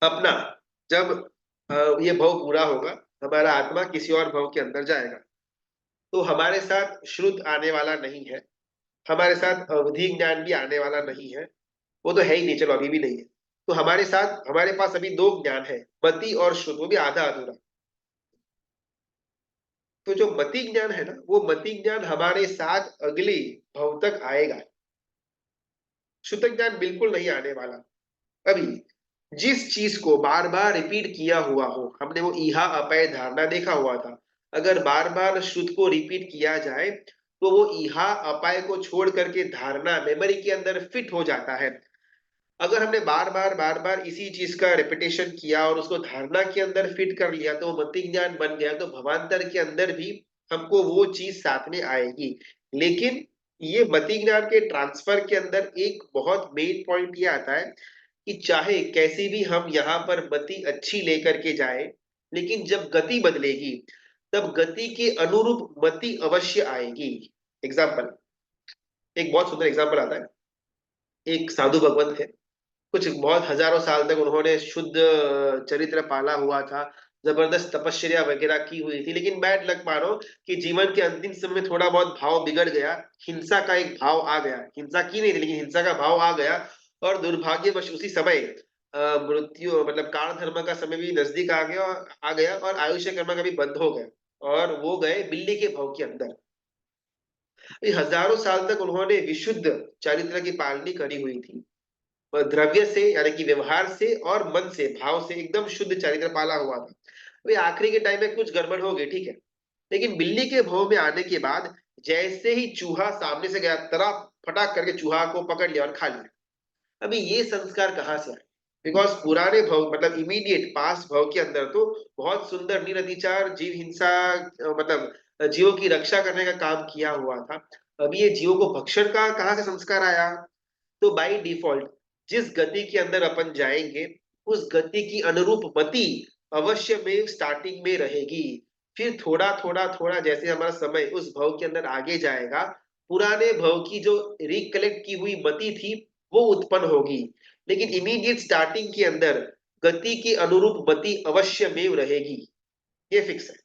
अपना जब ये भव पूरा होगा, हमारा आत्मा किसी और भव के अंदर जाएगा, तो हमारे साथ श्रुत आने वाला नहीं है, हमारे साथ अवधि ज्ञान भी आने वाला नहीं है, वो तो है ही नहीं, चलो अभी भी नहीं है। तो हमारे साथ, हमारे पास अभी 2 ज्ञान है, मति और श्रुत, वो भी आधा अधूरा। तो जो मति ज्ञान है ना, वो मति ज्ञान हमारे साथ अगली भव तक आएगा। शुद्ध ज्ञान बिल्कुल नहीं आने वाला। अभी जिस चीज को बार बार रिपीट किया हुआ हो, हमने वो इहा अपाय धारणा देखा हुआ था, अगर बार बार शुद्ध को रिपीट किया जाए तो वो इहा अपाय को छोड़ करके धारणा मेमोरी के अंदर फिट हो जाता है। अगर हमने बार बार इसी चीज का रिपीटेशन किया और उसको धारणा के अंदर फिट कर लिया तो वो मति ज्ञान बन गया, तो भवांतर के अंदर भी हमको वो चीज साथ में आएगी। लेकिन ये मति ज्ञान के ट्रांसफर के अंदर एक बहुत मेन पॉइंट ये आता है कि चाहे कैसी भी हम यहाँ पर मति अच्छी लेकर के जाए, लेकिन जब गति बदलेगी तब गति के अनुरूप मति अवश्य आएगी। एग्जाम्पल, एक बहुत सुंदर एग्जाम्पल आता है। एक साधु भगवंत थे, कुछ बहुत हजारों साल तक उन्होंने शुद्ध चरित्र पाला हुआ था, जबरदस्त तपस्या वगैरह की हुई थी, लेकिन बैड लक मानो कि जीवन के अंतिम समय में थोड़ा बहुत भाव बिगड़ गया, हिंसा का एक भाव आ गया। हिंसा की नहीं थी लेकिन हिंसा का भाव आ गया, और दुर्भाग्यवश उसी समय मृत्यु मतलब काल धर्म का समय भी नजदीक आ गया और आयुष्य कर्म का भी बंद हो गया, और वो गए बिल्ली के भाव के अंदर। हजारों साल तक उन्होंने विशुद्ध चरित्र की पालनी करी हुई थी, द्रव्य से यानी कि व्यवहार से और मन से भाव से एकदम शुद्ध चरित्र पाला हुआ था। अभी आखिरी के टाइम में कुछ गड़बड़ हो गई, ठीक है, लेकिन बिल्ली के भाव में आने के बाद जैसे ही चूहा सामने से गया, तरफ फटाक करके चूहा को पकड़ लिया और खा लिया। अभी ये संस्कार कहाँ से आए? बिकॉज पुराने भाव मतलब इमीडिएट पास भाव के अंदर तो बहुत सुंदर निरतिचार जीव हिंसा मतलब जीवों की रक्षा करने का काम किया हुआ था। अभी ये जीवों को भक्षण का कहाँ से संस्कार आया? तो बाय डिफॉल्ट जिस गति के अंदर अपन जाएंगे उस गति की अनुरूप मति अवश्य में स्टार्टिंग में रहेगी। फिर थोड़ा थोड़ा थोड़ा जैसे हमारा समय उस भव के अंदर आगे जाएगा, पुराने भव की जो रिकलेक्ट की हुई मति थी वो उत्पन्न होगी, लेकिन इमीडिएट स्टार्टिंग के अंदर गति के अनुरूप मति अवश्य में रहेगी। ये फिक्स है।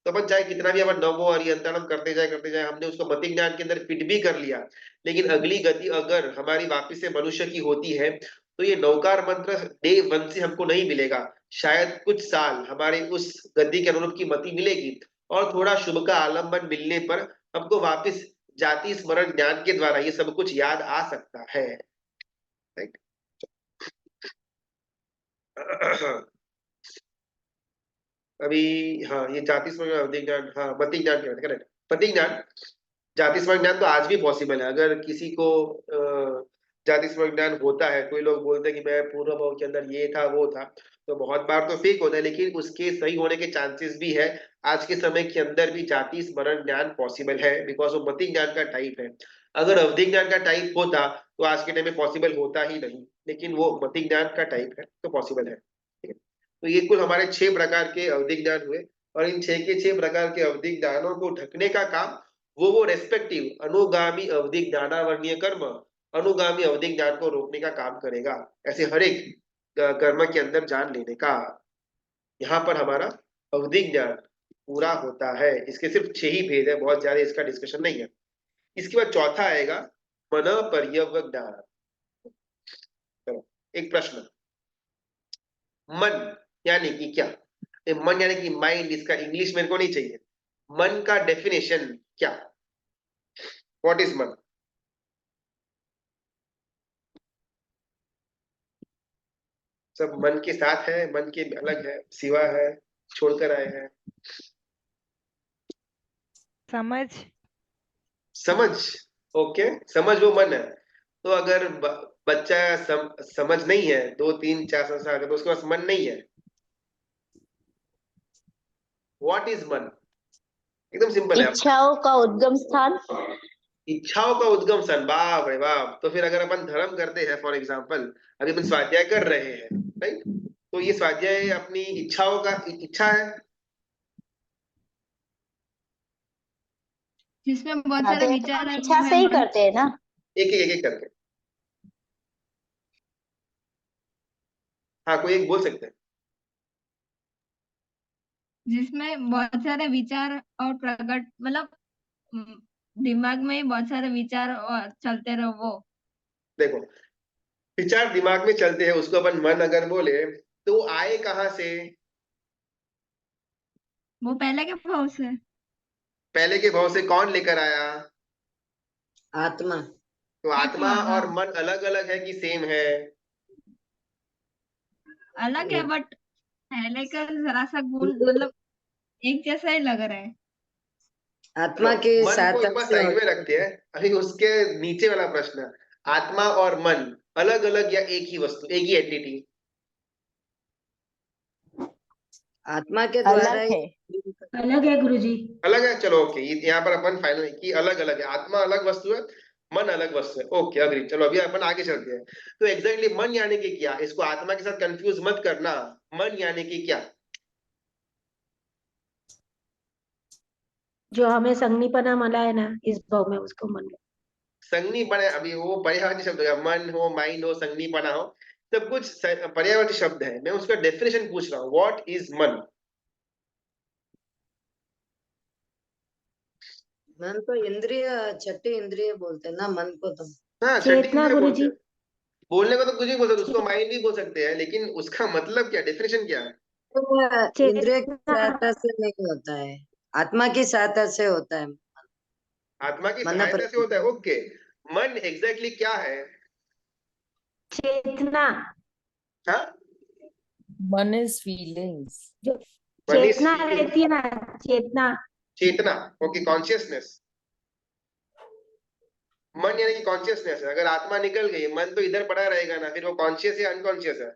तो अपन चाहे कितना भी अपन नवो अरियंतरम करते जाए, हमने उसको मति ज्ञान के अंदर फिट भी कर लिया, लेकिन अगली गति अगर हमारी वापिस से मनुष्य की होती है तो ये नौकार मंत्र डे वन से हमको नहीं मिलेगा। शायद कुछ साल हमारे उस गति के अनुरूप की मति मिलेगी, और थोड़ा शुभ का आलंबन मिलने पर हमको वापिस जाति स्मरण ज्ञान के द्वारा ये सब कुछ याद आ सकता है। राइट। अभी हाँ, ये जाति स्मरण अवधि ज्ञान, हाँ मति ज्ञान के करेक्ट। मति ज्ञान जाति स्मरण ज्ञान तो आज भी पॉसिबल है। अगर किसी को जाति स्मरण ज्ञान होता है, कोई लोग बोलते हैं कि मैं पूर्व भाव के अंदर ये था वो था, तो बहुत बार तो फेक होता है, लेकिन उसके सही होने के चांसेस भी है। आज के समय के अंदर भी जाति स्मरण ज्ञान पॉसिबल है, बिकॉज वो मति ज्ञान का टाइप है। अगर अवधि ज्ञान का टाइप होता तो आज के टाइम में पॉसिबल होता ही नहीं, लेकिन वो मति ज्ञान का टाइप है तो पॉसिबल है। ठीक है, तो ये कुल हमारे 6 प्रकार के अवधि ज्ञान हुए, और इन 6 के 6 प्रकार के अवधि ज्ञानों को ढकने का काम वो रेस्पेक्टिव अनुगामी अवधि ज्ञानावरणीय कर्म अनुगामी अवधि ज्ञान को रोकने का काम करेगा। ऐसे हर एक कर्म के अंदर जान लेने का, यहाँ पर हमारा अवधि ज्ञान पूरा होता है। इसके सिर्फ 6 ही भेद है, बहुत ज्यादा इसका डिस्कशन नहीं है। इसके बाद चौथा आएगा मन पर्यवज्ञान। एक प्रश्न, मन यानी कि क्या? मन यानी कि माइंड, इसका इंग्लिश मेरे को नहीं चाहिए। मन का डेफिनेशन क्या? व्हाट इज मन? सब मन के साथ है, मन के अलग है, सिवा है, छोड़कर आए हैं? समझ। समझ। ओके, समझ वो मन है। तो अगर बच्चा समझ नहीं है, 2 3 4 साल का, तो उसके पास मन नहीं है। व्हाट इज मन? एकदम सिंपल है। इच्छाओं का उद्गम स्थान। इच्छाओं का उद्गम स्थान, बाप रे बाप। तो फिर अगर अपन धर्म करते हैं, फॉर एग्जाम्पल अभी अपन स्वाध्याय कर रहे हैं, राइट, तो ये स्वाध्याय अपनी इच्छाओं का इच्छा है, जिसमें बहुत सारे विचार है, इच्छा से ही करते हैं ना। एक करके। हाँ, कोई एक बोल सकते हैं। जिसमें बहुत सारे विचार और प्रकट मतलब दिमाग में ही बहुत सारे विचार और चलते रहो वो। देखो, विचार दिमाग में चलते हैं, उसको अपन मन अगर बोले तो आए कहाँ से? वो पहले के भाव से। पहले के भाव से कौन लेकर आया? आत्मा। तो आत्मा हाँ, और मन अलग अलग है कि सेम है? अलग है बट पहले का जरा सा गुण मतलब एक जैसा ही लग रहा है। चलो आत्मा के मन को साथ एक बार से साइड में रखते हैं, अभी उसके नीचे वाला प्रश्न। आत्मा और मन अलग अलग या एक ही वस्तु, एक ही एंटिटी? आत्मा के द्वारा अलग ही है। अलग है गुरुजी। अलग है, चलो ओके, यहाँ पर अपन फाइनल कि अलग अलग है, आत्मा अलग वस्तु है, मन अलग वस्तु है, ओके अग्री। चलो अभी अपन आगे चलते हैं। तो एग्जैक्टली मन यानी कि क्या, इसको आत्मा के साथ कंफ्यूज मत करना। मन यानी कि क्या? जो हमें संगनीपना मिला है ना इस भाव में, उसको मन। संज्ञी बने, अभी वो पर्यायवाची शब्द है, मन हो, माइंड हो, संज्ञीपना हो, सब कुछ पर्यायवाची शब्द है। मैं उसका डेफिनेशन पूछ रहा हूँ, व्हाट इज मन? मन तो इंद्रिय, छठी इंद्रिय बोलते हैं ना मन को तो। हाँ, छठी चेतना इंद्रिय बोलते गुरुजी। हैं। बोलने को तो कुछ भी बोल सकते, उसको माइंड भी बोल सकते हैं, लेकिन उसका मतलब क्या, डेफिनेशन क्या है? तो इंद्रिय की चेतना। सहायता से नहीं होता है, आत्मा की सहायता से होता है। आत्मा की मन सहायता से होता है, ओके। मन एग्जैक्टली क्या है? चेतना। हाँ, One is feelings. जो मन इज चेतना फीलिंग, रहती है ना, चेतना। चेतना, ओके, कॉन्शियसनेस। मन यानी कि कॉन्शियसनेस है। अगर आत्मा निकल गई, मन तो इधर पड़ा रहेगा ना, फिर वो कॉन्शियस है अनकॉन्शियस है?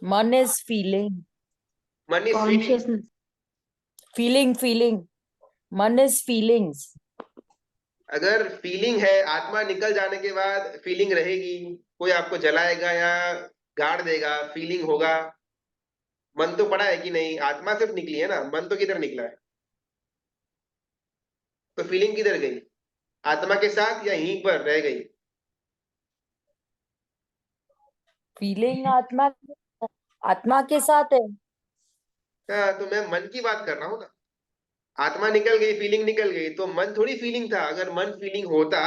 One is feeling. मन is feeling. Consciousness. Feeling. One is feelings. अगर फीलिंग है, आत्मा निकल जाने के बाद फीलिंग रहेगी? कोई आपको जलाएगा या गाड़ देगा, फीलिंग होगा? मन तो पड़ा है कि नहीं, आत्मा सिर्फ निकली है ना, मन तो किधर निकला है? तो फीलिंग किधर गई, आत्मा के साथ या यहीं पर रह गई? Feeling आत्मा के साथ है. हाँ, तो मैं मन की बात कर रहा हूँ ना। आत्मा निकल गई, फीलिंग निकल गई, तो मन थोड़ी फीलिंग था। अगर मन फीलिंग होता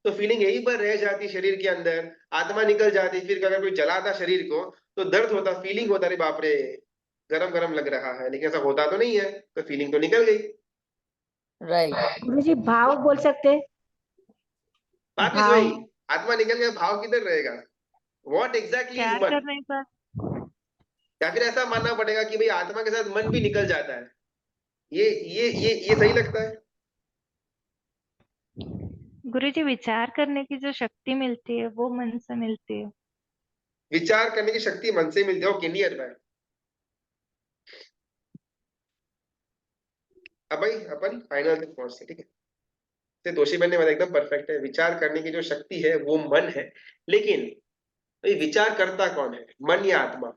तो फीलिंग यहीं पर रह जाती शरीर के अंदर, आत्मा निकल जाती, फिर अगर कोई जलाता शरीर को तो दर्द होता, फीलिंग होता, अरे बाप रे गरम गरम लग रहा है, लेकिन ऐसा होता तो नहीं है, तो फीलिंग तो निकल गई। Right. गुरुजी भाव बोल सकते हैं। वापिस भाव। वही, आत्मा निकल गया, भाव किधर रहेगा? व्हाट एग्जैक्टली इज प्यार मन? करने पर। या फिर ऐसा मानना पड़ेगा कि भाई आत्मा के साथ मन भी निकल जाता है? ये सही लगता है? गुरुजी विचार करने की जो शक्ति मिलती है वो मन से मिलती है। विचार करने की शक्ति मन से मिलती है, ओके, नियर बाय। अब भाई अपन फाइनल तक पहुंचते, ठीक है? से दोषी बनने वाला एकदम परफेक्ट है। विचार करने की जो शक्ति है वो मन है, लेकिन भाई विचार करता कौन है, मन या आत्मा?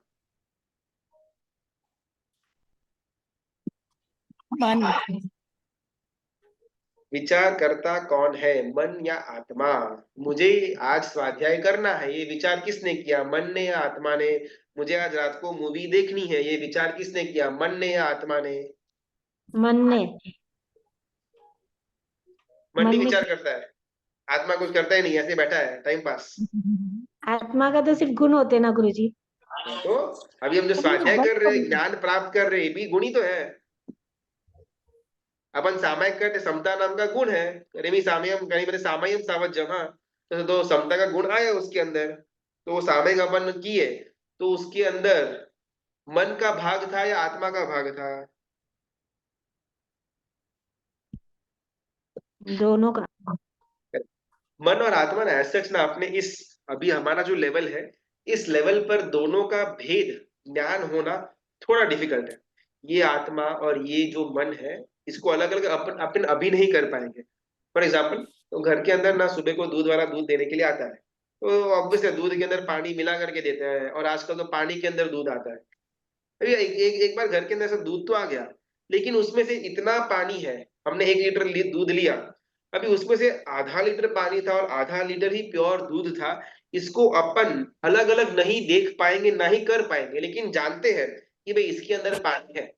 मन. विचार करता कौन है, मन या आत्मा? मुझे आज स्वाध्याय करना है, ये विचार किसने किया, मन ने या आत्मा ने? मुझे आज रात को मूवी देखनी है, ये विचार किसने किया, मन ने या आत्मा ने? मन ने। मन मन नहीं ने। विचार करता है, आत्मा कुछ करता ही नहीं, ऐसे बैठा है टाइम पास। आत्मा का तो सिर्फ गुण होते हैं ना गुरुजी। तो अभी हम जो स्वाध्याय कर रहे हैं, ज्ञान प्राप्त कर रहे हैं, ये भी गुणी तो है। अपन सामायिक करते, समता नाम का गुण है, रेमी सामयम कहीं मैंने सामयम सावत जमा, तो समता का गुण आया उसके अंदर, तो वो सामयिक अपन किए, तो उसके अंदर मन का भाग था या आत्मा का भाग था? दोनों का। मन और आत्मा ना एज सच ना अपने इस, अभी हमारा जो लेवल है, इस लेवल पर दोनों का भेद ज्ञान होना थोड़ा डिफिकल्ट है। ये आत्मा और ये जो मन है, इसको अलग अलग अपन अपन अभी नहीं कर पाएंगे। फॉर एग्जाम्पल, तो घर के अंदर ना सुबह को दूध वाला दूध देने के लिए आता है, तो ऑब्वियसली दूध के अंदर पानी मिला करके देते हैं, और आजकल तो पानी के अंदर दूध आता है। अभी एक बार घर के अंदर से दूध तो आ गया, लेकिन उसमें से इतना पानी है, हमने 1 लीटर दूध लिया, अभी उसमें से आधा लीटर पानी था और आधा लीटर ही प्योर दूध था। इसको अपन अलग अलग नहीं देख पाएंगे, ना ही कर पाएंगे, लेकिन जानते हैं कि भाई इसके अंदर पानी है।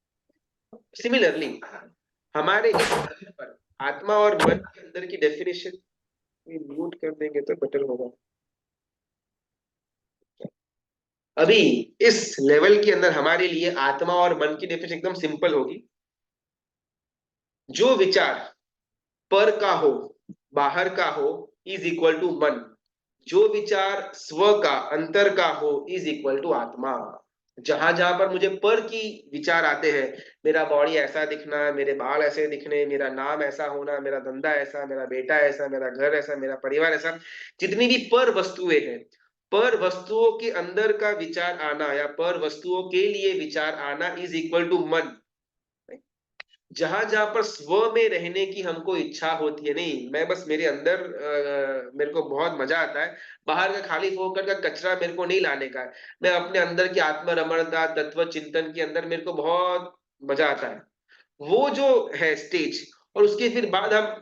सिमिलरली हमारे इस लेवल पर आत्मा और मन के अंदर की डेफिनेशन म्यूट कर देंगे तो बेटर होगा। अभी इस लेवल के अंदर हमारे लिए आत्मा और मन की डेफिनेशन एकदम सिंपल होगी। जो विचार पर का हो, बाहर का हो इज इक्वल टू मन। जो विचार स्व का, अंतर का हो, इज इक्वल टू आत्मा। जहां जहां पर मुझे पर की विचार आते हैं, मेरा बॉडी ऐसा दिखना, मेरे बाल ऐसे दिखने, मेरा नाम ऐसा होना, मेरा धंधा ऐसा, मेरा बेटा ऐसा, मेरा घर ऐसा, मेरा परिवार ऐसा, जितनी भी पर वस्तुएं हैं, पर वस्तुओं के अंदर का विचार आना या पर वस्तुओं के लिए विचार आना इज इक्वल टू मन। जहां जहां पर स्व में रहने की हमको इच्छा होती है, नहीं मैं बस मेरे अंदर मेरे को बहुत मजा आता है, बाहर का खाली होकर का कचरा मेरे को नहीं लाने का है, मैं अपने अंदर की आत्मरमणता, तत्व चिंतन के अंदर मेरे को बहुत मजा आता है, वो जो है स्टेज। और उसके फिर बाद हम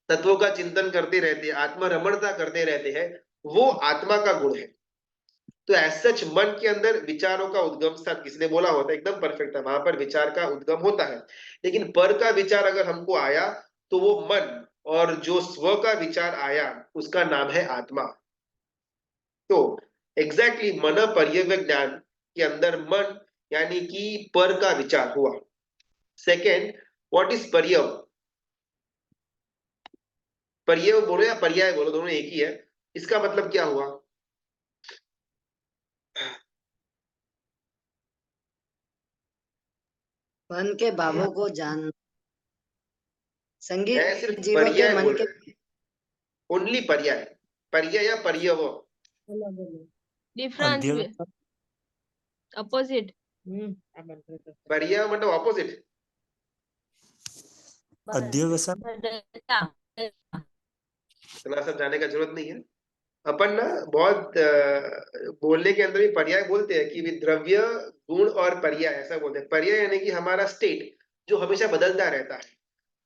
तत्वों का चिंतन करते रहते हैं, आत्मरमणता करते रहते हैं, वो आत्मा का गुण है। तो एज सच मन के अंदर विचारों का उद्गम स्थान, किसी ने बोला होता है एकदम परफेक्ट है, वहां पर विचार का उद्गम होता है। लेकिन पर का विचार अगर हमको आया तो वो मन, और जो स्व का विचार आया उसका नाम है आत्मा। तो एग्जैक्टली मन पर्यव्य ज्ञान के अंदर मन यानी कि पर का विचार हुआ। सेकेंड, व्हाट इज पर्यव? पर्यव बोलो या पर्याय बोलो, दोनों एक ही है। इसका मतलब क्या हुआ? मन के भावों को जान, संगीत मैं सिर्फ जीवों के पर्याय मन बोल के। रहा हूं, ओनली पर्याय, पर्याय या पर्यव। डिफरेंस अध्ययन अपोजिट। पर्याय मतलब ऑपोजिट। अध्यवसाय इतना सब जाने का जरूरत नहीं है। अपन ना बहुत बोलने के अंदर भी पर्याय बोलते हैं कि भी द्रव्य, गुण और पर्याय, ऐसा बोलते हैं। पर्याय यानी कि हमारा स्टेट जो हमेशा बदलता रहता है,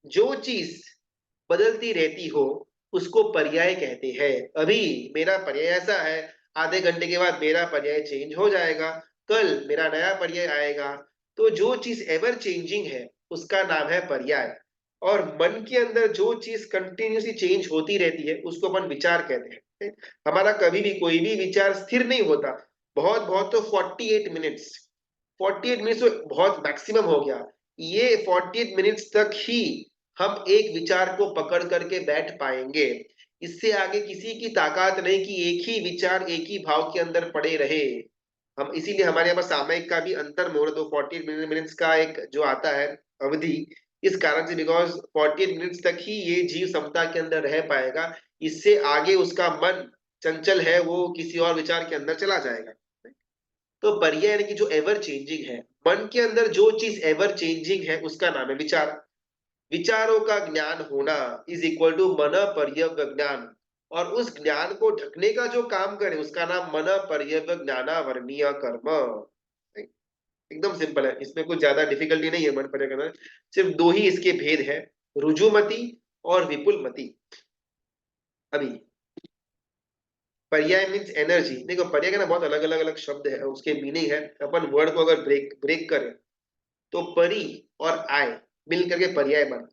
जो चीज बदलती रहती हो उसको पर्याय कहते हैं। अभी मेरा पर्याय ऐसा है, आधे घंटे के बाद मेरा पर्याय चेंज हो जाएगा, कल मेरा नया पर्याय आएगा। तो जो चीज एवर चेंजिंग है उसका नाम है पर्याय। और मन के अंदर जो चीज कंटिन्यूसली चेंज होती रहती है उसको अपन विचार कहते हैं। हमारा कभी भी कोई भी विचार स्थिर नहीं होता। बहुत बहुत तो 48 मिनट्स, 48 मिनट्स तो बहुत मैक्सिमम हो गया। ये 48 मिनट्स तक ही हम एक विचार को पकड़ करके बैठ पाएंगे। इससे आगे किसी की ताकत नहीं कि एक ही विचार एक ही भाव के अंदर पड़े रहे। हम इसीलिए हमारे यहाँ पर सामयिक का भी अंतर मोड़ दो 48 मिनट्स का एक जो आता है अवधि, इस कारण से बिकॉज 48 मिनट्स तक ही ये जीव समता के अंदर रह पाएगा। इससे आगे उसका मन चंचल है, वो किसी और विचार के अंदर चला जाएगा। तो पर्याय यानी कि जो एवर चेंजिंग है, मन के अंदर जो चीज एवर चेंजिंग है उसका नाम है विचार। विचारों का ज्ञान होना इज इक्वल टू मन पर्यव्य ज्ञान। और उस ज्ञान को ढकने का जो काम करे उसका नाम मन पर्यव्य ज्ञानावरणीय कर्म। एकदम सिंपल है, इसमें कुछ ज्यादा डिफिकल्टी नहीं है। मन पर्यव्य ज्ञान, सिर्फ दो ही इसके भेद है, रुजुमति और विपुलमति। अभी पर्याय मीन्स एनर्जी। देखो पर्याय का ना बहुत अलग अलग अलग शब्द है, उसके मीनिंग है। अपन वर्ड को अगर ब्रेक करें तो परि और आय मिल करके पर्याय बना।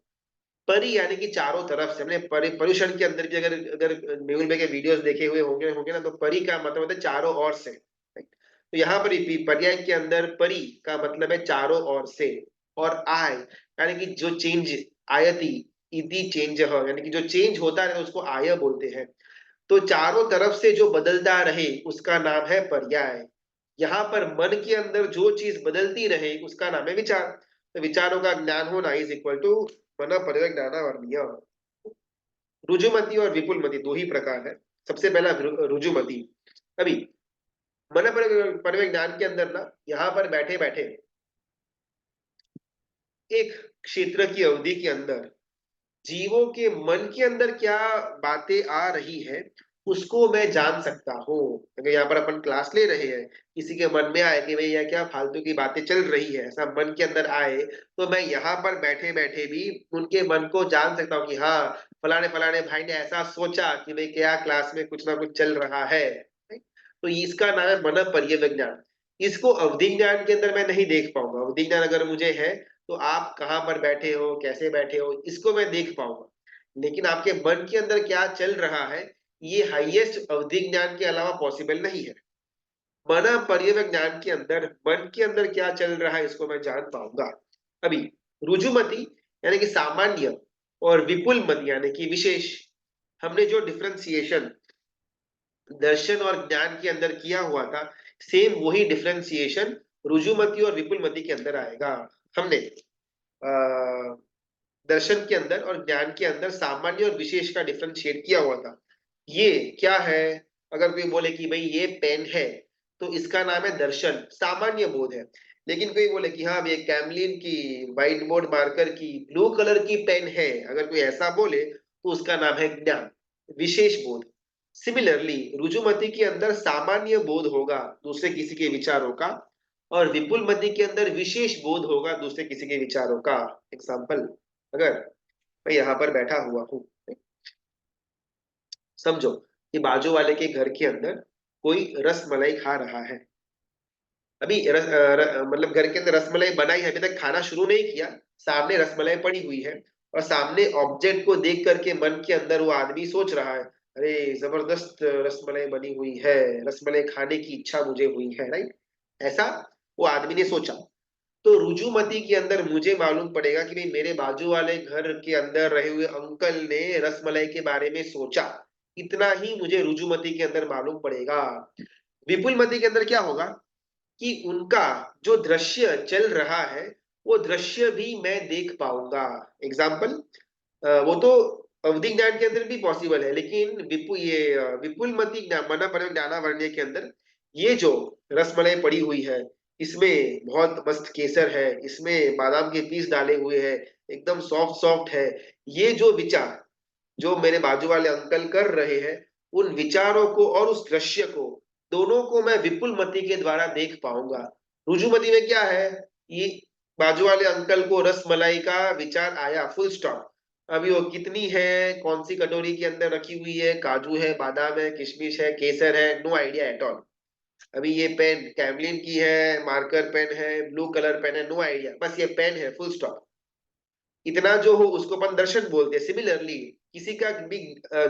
परि यानी कि चारों तरफ से, हमने पर्यूषण के अंदर भी अगर अगर मेहुल भाई के वीडियोस देखे हुए होंगे ना, तो परि का मतलब होता है चारों ओर से। तो यहाँ पर पर्याय के अंदर परि का मतलब है चारों ओर से। और आय यानी कि जो चेंज, आयति इति चेंज, यानी कि जो चेंज होता है उसको आय बोलते हैं। तो चारों तरफ से जो बदलता रहे उसका नाम है पर्याय। यहाँ पर मन के अंदर जो चीज बदलती रहे उसका नाम है विचार। तो विचारों का ज्ञान होना इज इक्वल टू मन पर्यव्य ज्ञानावरणीय। रुजुमति और विपुलमति दो ही प्रकार है। सबसे पहला रुजुमति। अभी मन पर्यव्य ज्ञान के अंदर ना, यहाँ पर बैठे बैठे एक क्षेत्र की अवधि के अंदर जीवों के मन के अंदर क्या बातें आ रही है उसको मैं जान सकता हूँ। अगर यहाँ पर अपन क्लास ले रहे हैं, किसी के मन में आए कि भैया क्या फालतू की बातें चल रही है, ऐसा मन के अंदर आए, तो मैं यहाँ पर बैठे बैठे भी उनके मन को जान सकता हूँ कि हाँ फलाने फलाने भाई ने ऐसा सोचा कि भाई क्या क्लास में कुछ ना कुछ चल रहा है। तो इसका नाम है मन पर्यव्य ज्ञान। इसको अवधि ज्ञान के अंदर मैं नहीं देख पाऊंगा। अवधि ज्ञान अगर मुझे है तो आप कहाँ पर बैठे हो, कैसे बैठे हो, इसको मैं देख पाऊंगा। लेकिन आपके मन के अंदर क्या चल रहा है, ये हाईएस्ट अवधि ज्ञान के अलावा पॉसिबल नहीं है। मन पर्यव्य ज्ञान के अंदर मन के अंदर क्या चल रहा है इसको मैं जान पाऊंगा। अभी रुजुमति यानी कि सामान्य और विपुलमति यानी कि विशेष। हमने जो डिफरेंशिएशन दर्शन और ज्ञान के अंदर किया हुआ था, सेम वही डिफरेंशिएशन रुजुमती और विपुलमती के अंदर आएगा। हमने दर्शन के अंदर और ज्ञान के अंदर सामान्य और विशेष का डिफरेंशिएट किया हुआ था। ये क्या है? अगर कोई बोले कि भाई ये पेन है, तो इसका नाम है दर्शन, सामान्य बोध है। लेकिन कोई बोले कि हाँ ये कैमलिन की व्हाइट बोर्ड मार्कर की ब्लू कलर की पेन है, अगर कोई ऐसा बोले तो उसका नाम है ज्ञान, विशेष बोध। सिमिलरली रुजुमती के अंदर सामान्य बोध होगा दूसरे किसी के विचारों का, और विपुलमती के अंदर विशेष बोध होगा दूसरे किसी के विचारों का। एग्जाम्पल, अगर मैं यहाँ पर बैठा हुआ हूँ, समझो कि बाजू वाले के घर के अंदर कोई रसमलाई खा रहा है। अभी मतलब घर के अंदर रसमलाई बनाई है, अभी तक खाना शुरू नहीं किया, सामने रसमलाई पड़ी हुई है और सामने ऑब्जेक्ट को देख करके मन के अंदर वो आदमी सोच रहा है, अरे जबरदस्त रसमलाई बनी हुई है, रसमलाई खाने की इच्छा मुझे हुई है, राइट? ऐसा वो आदमी ने सोचा। तो रुजुमती के अंदर मुझे मालूम पड़ेगा कि भाई मेरे बाजू वाले घर के अंदर रहे हुए अंकल ने रसमलाई के बारे में सोचा, इतना ही मुझे रुजुमती के अंदर मालूम पड़ेगा। विपुलमती के अंदर क्या होगा कि उनका जो दृश्य चल रहा है वो दृश्य भी मैं देख पाऊंगा। एग्जाम्पल, वो तो अवधि ज्ञान के अंदर भी पॉसिबल है, लेकिन विपुलमती ज्ञानावर्ण्य के अंदर ये जो रसमलाई पड़ी हुई है, इसमें बहुत मस्त केसर है, इसमें बादाम के पीस डाले हुए हैं, एकदम सॉफ्ट सॉफ्ट है, ये जो विचार जो मेरे बाजू वाले अंकल कर रहे हैं, उन विचारों को और उस दृश्य को, दोनों को मैं विपुलमती के द्वारा देख पाऊंगा। रुजुमती में क्या है, ये बाजू वाले अंकल को रसमलाई का विचार आया, फुल स्टॉप। अभी वो कितनी है, कौन सी कटोरी के अंदर रखी हुई है, काजू है, बादाम है, किशमिश है, केसर है, नो आइडिया एट ऑल। अभी ये पेन कैमलिन की है, मार्कर पेन है, ब्लू कलर पेन है, नो आइडिया, बस ये पेन है, फुल स्टॉप। इतना जो हो उसको अपन दर्शन बोलते हैं। सिमिलरली किसी का भी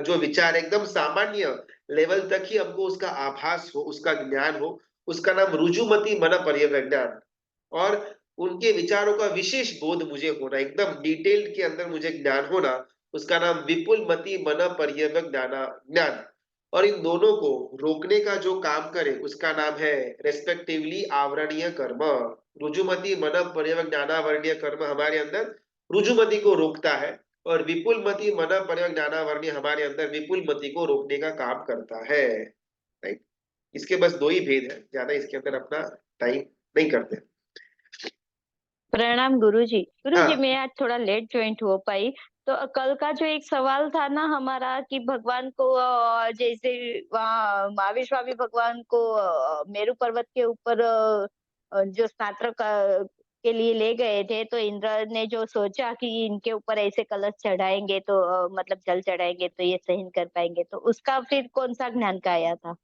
जो विचार एकदम सामान्य लेवल तक ही हमको उसका आभास हो, उसका ज्ञान हो, उसका नाम रुजुमती मन पर्यवज्ञान। और उनके विचारों का विशेष बोध मुझे होना, एकदम डिटेल्ड के अंदर मुझे ज्ञान होना, उसका नाम विपुलमती मन ज्ञान। और इन दोनों को रोकने का जो काम करे उसका नाम है रेस्पेक्टिवली आवरणीय कर्म। रुजुमती मन पर्यवज्ञानावरणीय कर्म हमारे अंदर रुजुमती को रोकता है, और विपुलमती मन पर्यवज्ञानावरणीय हमारे अंदर विपुलमती को रोकने का काम करता है, राइट? इसके बस दो ही भेद है, ज्यादा इसके अंदर अपना टाइम नहीं करते। प्रणाम गुरुजी। गुरुजी हाँ, मैं आज थोड़ा लेट ज्वाइंट हो पाई, तो कल का जो एक सवाल था ना हमारा कि भगवान को जैसे वहाँ महावीर स्वामी भगवान को मेरू पर्वत के ऊपर जो स्नात्र के लिए ले गए थे, तो इंद्र ने जो सोचा कि इनके ऊपर ऐसे कलश चढ़ाएंगे तो मतलब जल चढ़ाएंगे तो ये सहन कर पाएंगे, तो उसका फिर कौन सा ज्ञान का आया था?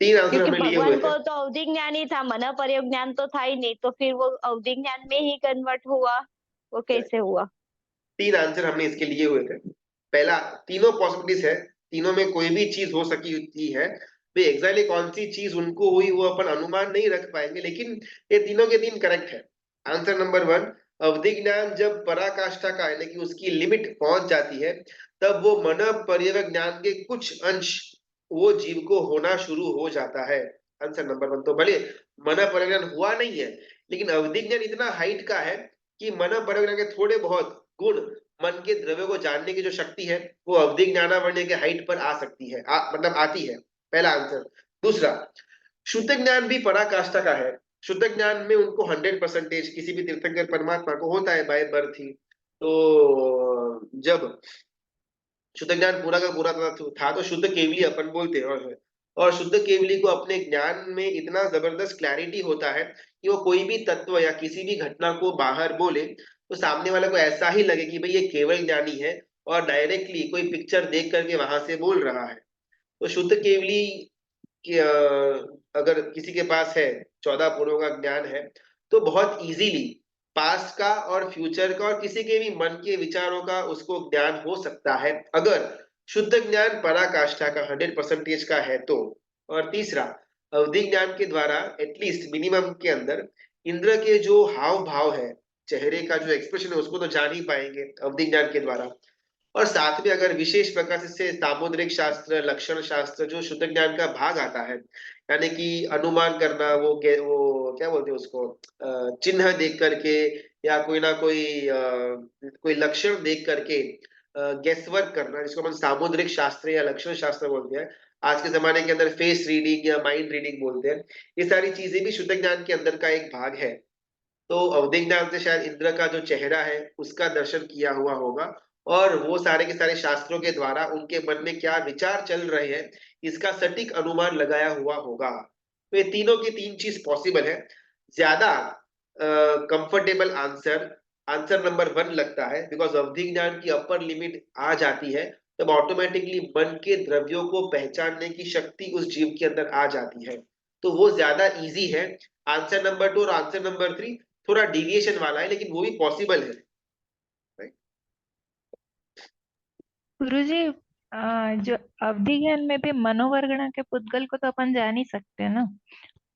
तीन आंसर क्योंकि हमने लिए हुए भगवान थे। को तो अवधि ज्ञान ही था, मन प्रयोग ज्ञान तो था ही नहीं, तो फिर वो अवधि ज्ञान में ही कन्वर्ट हुआ, वो कैसे हुआ? तीन आंसर हमने इसके लिए हुए थे। पहला, तीनों पॉसिबिलिटीज है, तीनों में कोई भी चीज हो सकती होती है। वे एग्जैक्टली कौन सी चीज उनको हुई वो अपन अनुमान नहीं रख पाएंगे, लेकिन ये तीनों के तीन करेक्ट है। आंसर नंबर 1, अवधि ज्ञान जब पराकाष्ठा का यानी कि उसकी लिमिट पहुंच जाती है, तब वो मन पर्यवक ज्ञान के कुछ अंश वो जीव को होना शुरू हो जाता है। आंसर नंबर 1, तो भले मन पर्यवक ज्ञान हुआ नहीं है, लेकिन अवधि ज्ञान इतना हाइट का है कि मन पर्यवक ज्ञान के थोड़े बहुत गुण, मन के द्रव्य को जानने की जो शक्ति है, वो अवधि ज्ञानावर्ण के हाइट पर आ सकती है, मतलब आती है। पहला आंसर। दूसरा, शुद्ध ज्ञान भी पराकाष्ठा का है। शुद्ध ज्ञान में उनको 100% किसी भी तीर्थंकर परमात्मा को होता है बाय बर्थ ही। तो जब शुद्ध ज्ञान पूरा का पूरा था तो शुद्ध केवली अपन बोलते हैं, और शुद्ध केवली को अपने ज्ञान में इतना जबरदस्त क्लैरिटी होता है कि वो कोई भी तत्व या किसी भी घटना को बाहर बोले तो सामने वाले को ऐसा ही लगे कि भाई ये केवल ज्ञानी है, और डायरेक्टली कोई पिक्चर देख करके वहां से बोल रहा है। तो शुद्ध केवली कि अगर किसी के पास है 14 पुरों का ज्ञान है, तो बहुत इजीली पास्ट का और फ्यूचर का और किसी के भी मन के विचारों का उसको ज्ञान हो सकता है, अगर शुद्ध ज्ञान पराकाष्ठा का 100% का है तो। और तीसरा, अवधि ज्ञान के द्वारा एटलीस्ट मिनिमम के अंदर इंद्र के जो हाव भाव है, चेहरे का जो एक्सप्रेशन है, उसको तो जान ही पाएंगे अवधि ज्ञान के द्वारा। और साथ में अगर विशेष प्रकार से सामुद्रिक शास्त्र, लक्षण शास्त्र जो शुद्ध ज्ञान का भाग आता है, यानी कि अनुमान करना, वो क्या बोलते हैं उसको, चिन्ह देख करके या कोई ना कोई लक्षण देख करके गेस वर्क करना, जिसको हम सामुद्रिक शास्त्र या लक्षण शास्त्र बोलते हैं। आज के जमाने के अंदर फेस रीडिंग या माइंड रीडिंग बोलते हैं। ये सारी चीजें भी शुद्ध ज्ञान के अंदर का एक भाग है। तो अवधि ज्ञान से शायद इंद्र का जो चेहरा है उसका दर्शन किया हुआ होगा, और वो सारे के सारे शास्त्रों के द्वारा उनके मन में क्या विचार चल रहे हैं इसका सटीक अनुमान लगाया हुआ होगा। तो ये तीनों की तीन चीज पॉसिबल है। ज्यादा कंफर्टेबल आंसर नंबर 1 लगता है, बिकॉज अवधि ज्ञान की अपर लिमिट आ जाती है तब ऑटोमेटिकली मन के द्रव्यों को पहचानने की शक्ति उस जीव के अंदर आ जाती है, तो वो ज्यादा इजी है। आंसर नंबर 2 और आंसर नंबर 3 थोड़ा डिविएशन वाला है, लेकिन वो भी पॉसिबल है। गुरुजी, जो अवधि ज्ञान में भी मनोवर्गणा के पुद्गल को तो अपन जान ही सकते हैं ना।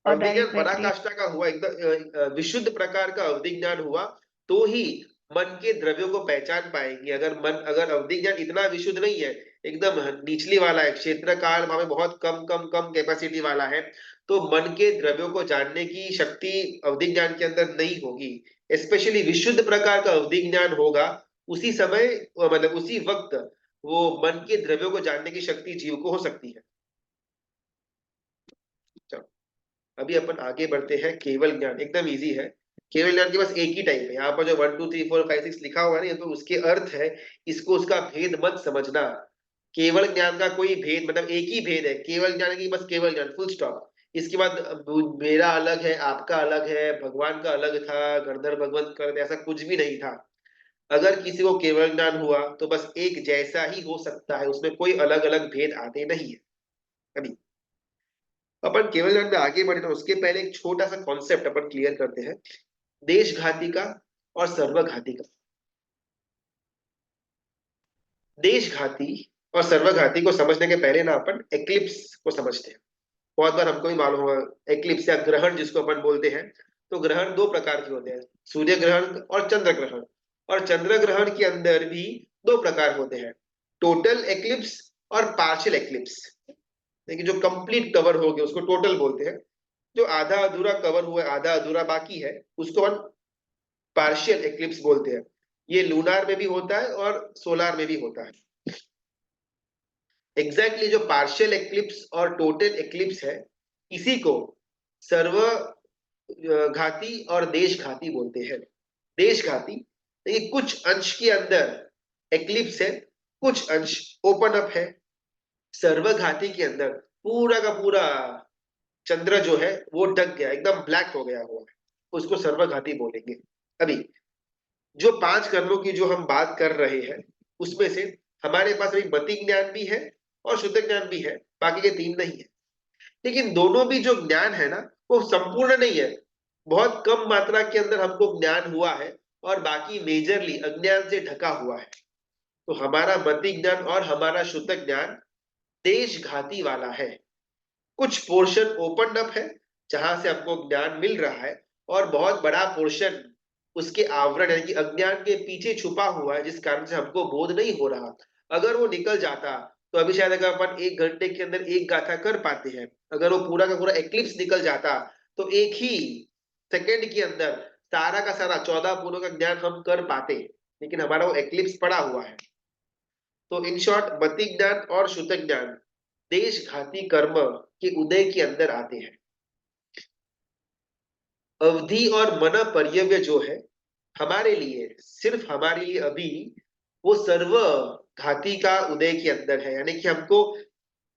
और अवधि ज्ञान डायरेक्ट पराकाष्ठा का हुआ, एकदम विशुद्ध प्रकार का अवधि ज्ञान हुआ तो ही मन के द्रव्यों को पहचान पाएंगे। अगर अवधि ज्ञान इतना विशुद्ध नहीं है, एकदम निचली वाला है, क्षेत्र काल भाव में बहुत कम कम कम कैपेसिटी वाला है, तो मन के द्रव्यों को जानने की शक्ति अवधि ज्ञान के अंदर नहीं होगी। स्पेशली विशुद्ध प्रकार का अवधि ज्ञान होगा, उसी समय मतलब उसी वक्त वो मन के द्रव्यों को जानने की शक्ति जीव को हो सकती है। चलो अभी अपन आगे बढ़ते हैं। केवल ज्ञान एकदम इजी है। केवल ज्ञान के पास एक ही टाइप है, यहाँ पर जो 1 2 3 4 5 6 लिखा हुआ है ना, ये तो उसके अर्थ है, इसको उसका भेद मत समझना। केवल ज्ञान का कोई भेद मतलब एक ही भेद है, केवल ज्ञान की बस केवल ज्ञान, फुल स्टॉप। इसके बाद मेरा अलग है, आपका अलग है, भगवान का अलग था, गणधर भगवंत का, ऐसा कुछ भी नहीं था। अगर किसी को केवल ज्ञान हुआ तो बस एक जैसा ही हो सकता है, उसमें कोई अलग अलग भेद आते नहीं है। अभी अपन केवल ज्ञान में आगे बढ़े, तो उसके पहले एक छोटा सा कॉन्सेप्ट अपन क्लियर करते हैं, देशघाती का और सर्वघाती का। देशघाती और सर्वघाती को समझने के पहले ना अपन एक्लिप्स को समझते हैं। बहुत बार हमको भी मालूम होगा, एक्लिप्स या ग्रहण जिसको अपन बोलते हैं, तो ग्रहण दो प्रकार के होते हैं, सूर्य ग्रहण और चंद्र ग्रहण। और चंद्र ग्रहण के अंदर भी दो प्रकार होते हैं, टोटल एक्लिप्स और पार्शियल एक्लिप्स। देखिए जो कंप्लीट कवर हो गया उसको टोटल बोलते हैं, जो आधा अधूरा कवर हुआ आधा अधूरा बाकी है उसको हम पार्शियल एक्लिप्स बोलते हैं। ये लूनार में भी होता है और सोलार में भी होता है। एग्जैक्टली जो पार्शियल एक्लिप्स और टोटल एक्लिप्स है, इसी को सर्वघाती और देशघाती बोलते हैं। देशघाती देखिए कुछ अंश के अंदर एक्लिप्स है, कुछ अंश ओपन अप है। सर्वघाती के अंदर पूरा का पूरा चंद्र जो है वो ढक गया, एकदम ब्लैक हो गया हुआ है, उसको सर्वघाती बोलेंगे। अभी जो 5 कर्मों की जो हम बात कर रहे हैं, उसमें से हमारे पास अभी मति ज्ञान भी है और शुद्ध ज्ञान भी है, बाकी के 3 नहीं है। लेकिन दोनों भी जो ज्ञान है ना, वो संपूर्ण नहीं है, बहुत कम मात्रा के अंदर हमको ज्ञान हुआ है और बाकी मेजरली अज्ञान से ढका हुआ है। तो हमारा मति ज्ञान और हमारा शुद्ध ज्ञान देशघाती वाला है। कुछ पोर्शन ओपन अप है जहां से हमको ज्ञान मिल रहा है, और बहुत बड़ा पोर्शन उसके आवरण यानी कि अज्ञान के पीछे छुपा हुआ है, जिस कारण से हमको बोध नहीं हो रहा। अगर वो निकल जाता तो अभी शायद अगर अपन 1 घंटे के अंदर 1 गाथा कर पाते हैं, अगर वो पूरा का पूरा एक्लिप्स निकल जाता तो 1 ही सेकेंड के अंदर सारा का सारा 14 पुरों का ज्ञान हम कर पाते, लेकिन हमारा वो एक्लिप्स पड़ा हुआ है। तो इन शॉर्ट मति ज्ञान और शुद्ध ज्ञान देशघाती कर्म के उदय के अंदर आते हैं। अवधि और मन पर्यव्य जो है हमारे लिए, सिर्फ हमारे लिए अभी वो सर्वघाती का उदय के अंदर है, यानी कि हमको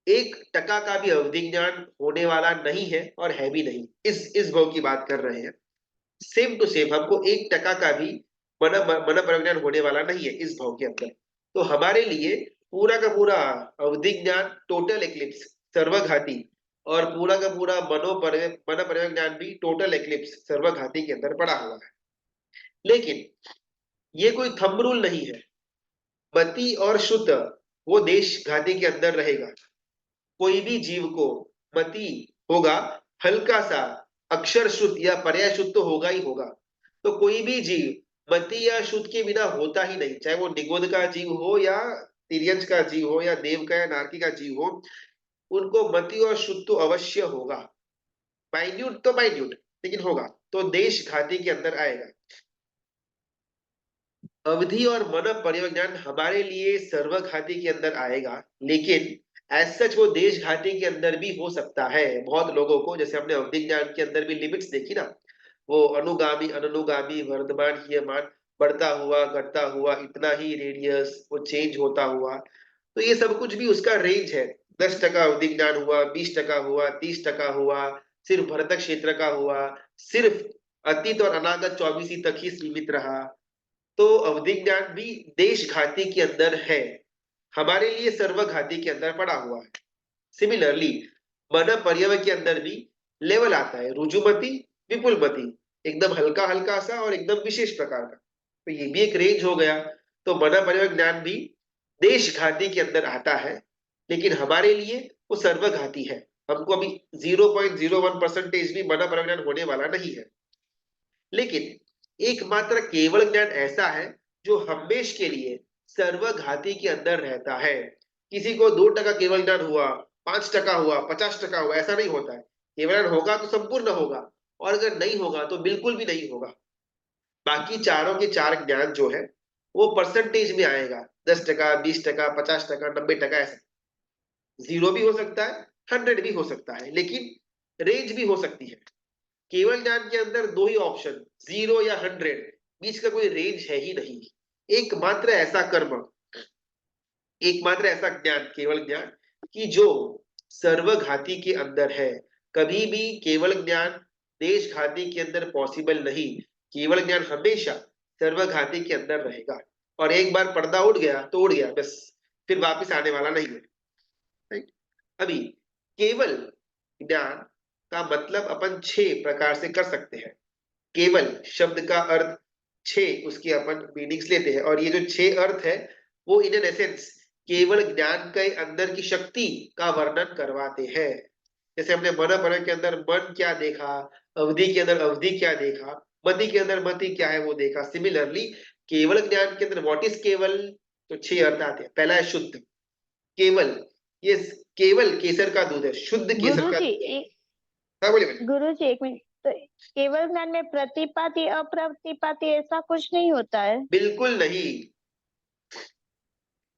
1% का भी अवधि ज्ञान होने वाला नहीं है और है भी नहीं। इस भाव की बात कर रहे हैं, सेम टू सेम हमको 1% का भी मन परिज्ञान होने वाला नहीं है इस भाव के अंदर। तो हमारे लिए पूरा का पूरा अवधि ज्ञान टोटल एक्लिप्स सर्वघाती, और पूरा का पूरा मन परिज्ञान भी टोटल एक्लिप्स सर्वघाती के अंदर पड़ा हुआ है। लेकिन ये कोई थंब रूल नहीं है, मति और शुद्ध वो देशघाती के अंदर रहेगा। कोई भी जीव को मति होगा, हल्का सा अक्षर शुद्ध या पर्याय शुद्ध तो होगा ही होगा। तो कोई भी जीव मति या शुद्ध के बिना होता ही नहीं, चाहे वो निगोद का जीव हो या तिर्यंच का जीव हो या देव का या नारकी का जीव हो, उनको मति और शुद्ध तो अवश्य होगा। माइन्यूट तो माइन्यूट, लेकिन होगा। तो देश घाती के अंदर आएगा। अवधि और मन परिवज्ञान हमारे लिए सर्वघाती के अंदर आएगा, लेकिन एज सच वो देश घाती के अंदर भी हो सकता है बहुत लोगों को। जैसे हमने अवधि ज्ञान के अंदर भी लिमिट्स देखी ना, वो अनुगामी, अनुगामी, वर्धमान, हीयमान, बढ़ता हुआ, घटता हुआ, इतना ही रेडियस, वो चेंज होता हुआ। तो ये सब कुछ भी उसका रेंज है। 10% अवधि ज्ञान हुआ, 20% हुआ, 30% हुआ, सिर्फ भरतक क्षेत्र का हुआ, सिर्फ अतीत और अनागत 24 तक ही सीमित रहा। तो अवधि ज्ञान भी देश घाती के अंदर है, हमारे लिए सर्वघाती के अंदर पड़ा हुआ है। सिमिलरली मन पर्यव के अंदर भी लेवल आता है, रुजुमति, विपुलमति, एकदम हल्का हल्का सा और एकदम विशेष प्रकार का। तो ये भी एक रेंज हो गया। तो मन पर्यव ज्ञान भी देश घाती के अंदर आता है, लेकिन हमारे लिए वो सर्वघाती है। हमको अभी 0.01% भी मन पर्यव ज्ञान होने वाला नहीं है। लेकिन एकमात्र केवल ज्ञान ऐसा है जो हमेश के लिए सर्वघाती के अंदर रहता है। किसी को 2% केवल ज्ञान हुआ, 5% हुआ, 50% हुआ, ऐसा नहीं होता है। केवल ज्ञान होगा तो संपूर्ण होगा, और अगर नहीं होगा तो बिल्कुल भी नहीं होगा। बाकी चारों के चार ज्ञान जो है वो परसेंटेज में आएगा, 10%, 20%, 50%, 90%, ऐसा। 0 भी हो सकता है, 100 भी हो सकता है, लेकिन रेंज भी हो सकती है। केवल ज्ञान के अंदर दो ही ऑप्शन, 0 या 100, बीच का कोई रेंज है ही नहीं। एकमात्र ऐसा कर्म, एकमात्र ऐसा ज्ञान, केवल ज्ञान, कि जो सर्वघाती के अंदर है। कभी भी केवल ज्ञान देश घाती के अंदर पॉसिबल नहीं। केवल ज्ञान हमेशा सर्वघाती के अंदर रहेगा, और एक बार पर्दा उड़ गया तो उड़ गया, बस फिर वापिस आने वाला नहीं है। राइट? अभी केवल ज्ञान का मतलब अपन 6 प्रकार से कर सकते हैं। केवल शब्द का अर्थ 6, उसके अपन मीनिंग्स लेते हैं, और ये जो 6 अर्थ है वो इन एन एसेंस केवल ज्ञान के अंदर की शक्ति का वर्णन करवाते हैं। जैसे हमने मन पर्व के अंदर मन क्या देखा, अवधि के अंदर अवधि क्या देखा, मति के अंदर मति क्या है वो देखा। सिमिलरली केवल ज्ञान के अंदर व्हाट इज केवल, तो 6 अर्थ आते हैं। पहला है शुद्ध, केवल, ये केवल केसर का दूध है, शुद्ध केसर का। हाँ बोलिए। गुरुजी एक मिनट, तो केवल ज्ञान में प्रतिपाती अप्रतिपाती ऐसा कुछ नहीं होता है? बिल्कुल नहीं।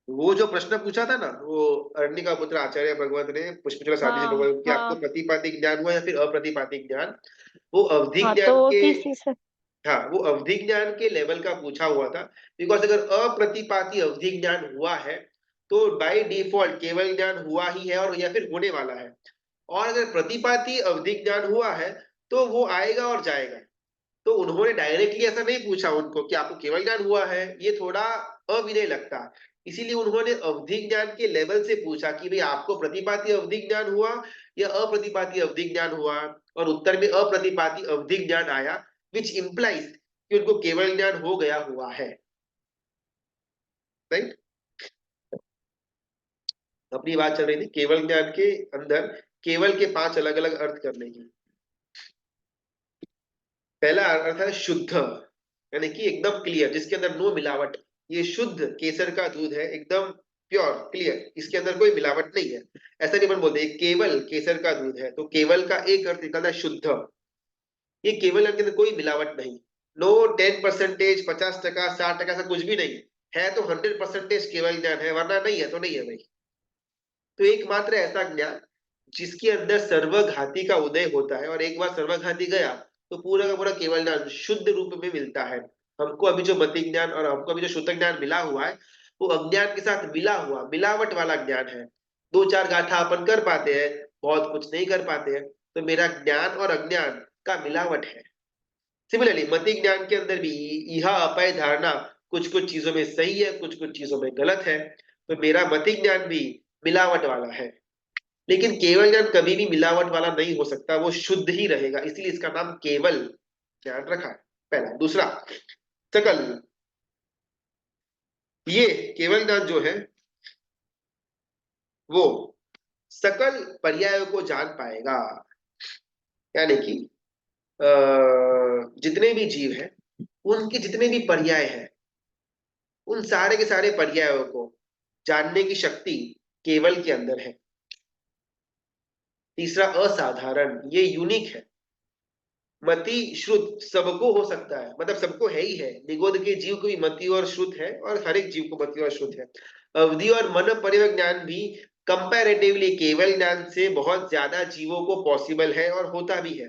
वो जो प्रश्न पूछा था ना, वो अरण्य पुत्र आचार्य भगवत ने पुष्पचूड़ा साधी से लोगों कि आपको प्रतिपादिक ज्ञान हुआ या फिर अप्रतिपादिक ज्ञान, वो अवधि ज्ञान तो के, किसी से हाँ वो अवधि ज्ञान के लेवल का पूछा हुआ था। बिकॉज अगर अप्रतिपाती अवधि ज्ञान हुआ है तो बाय डिफॉल्ट केवल ज्ञान हुआ ही है और या फिर होने वाला है। और अगर प्रतिपाती अवधि ज्ञान हुआ है तो वो आएगा और जाएगा। तो उन्होंने डायरेक्टली ऐसा नहीं पूछा उनको कि आपको केवल ज्ञान हुआ है, ये थोड़ा अविनय लगता। इसीलिए उन्होंने अवधि ज्ञान के लेवल से पूछा कि भाई आपको प्रतिपाती अवधि ज्ञान हुआ या अप्रतिपाती अवधि ज्ञान हुआ, और उत्तर में अप्रतिपाती अवधि ज्ञान आया, विच इंप्लाइज कि उनको केवल ज्ञान हो गया हुआ है। राइट? अपनी बात चल रही थी केवल ज्ञान के अंदर केवल के 5 अलग अलग अर्थ करने की। पहला अर्थ है शुद्ध, यानी कि एकदम क्लियर, जिसके अंदर नो मिलावट। ये शुद्ध केसर का दूध है, एकदम प्योर क्लियर, इसके अंदर कोई मिलावट नहीं है। ऐसा नहीं अपन बोलते केवल केसर का दूध है, तो केवल का एक अर्थ निकलता है शुद्ध। ये केवल के अंदर कोई मिलावट नहीं, नो 10%, 50%, 60%, ऐसा कुछ भी नहीं है। तो 100% केवल ज्ञान है, वरना नहीं है तो नहीं है भाई। तो एकमात्र ऐसा ज्ञान जिसके अंदर सर्वघाती का उदय होता है, और एक बार सर्वघाती गया तो पूरा का पूरा केवल ज्ञान शुद्ध रूप में मिलता है। हमको अभी जो मति ज्ञान और हमको अभी जो शुद्ध ज्ञान मिला हुआ है वो अज्ञान के साथ मिला हुआ मिलावट वाला ज्ञान है। 2-4 गाथा अपन कर पाते हैं, बहुत कुछ नहीं कर पाते हैं, तो मेरा ज्ञान और अज्ञान का मिलावट है। सिमिलरली मति ज्ञान के अंदर भी यह अपाय धारणा कुछ कुछ चीजों में सही है, कुछ कुछ चीजों में गलत है, तो मेरा मति ज्ञान भी मिलावट वाला है। लेकिन केवल ज्ञान कभी भी मिलावट वाला नहीं हो सकता, वो शुद्ध ही रहेगा, इसलिए इसका नाम केवल ज्ञान रखा है। पहला। दूसरा सकल, ये केवल ज्ञान जो है वो सकल पर्यायों को जान पाएगा, यानी कि जितने भी जीव हैं उनके जितने भी पर्याय हैं, उन सारे के सारे पर्यायों को जानने की शक्ति केवल के अंदर है। तीसरा असाधारण, ये यूनिक है। मति श्रुत सबको हो सकता है, मतलब सबको है ही है। निगोद के जीव को भी मति और श्रुत है, और हर एक जीव को मति और श्रुत है। अवधि और मन परिवक ज्ञान भी कंपैरेटिवली केवल ज्ञान से बहुत ज्यादा जीवों को पॉसिबल है और होता भी है।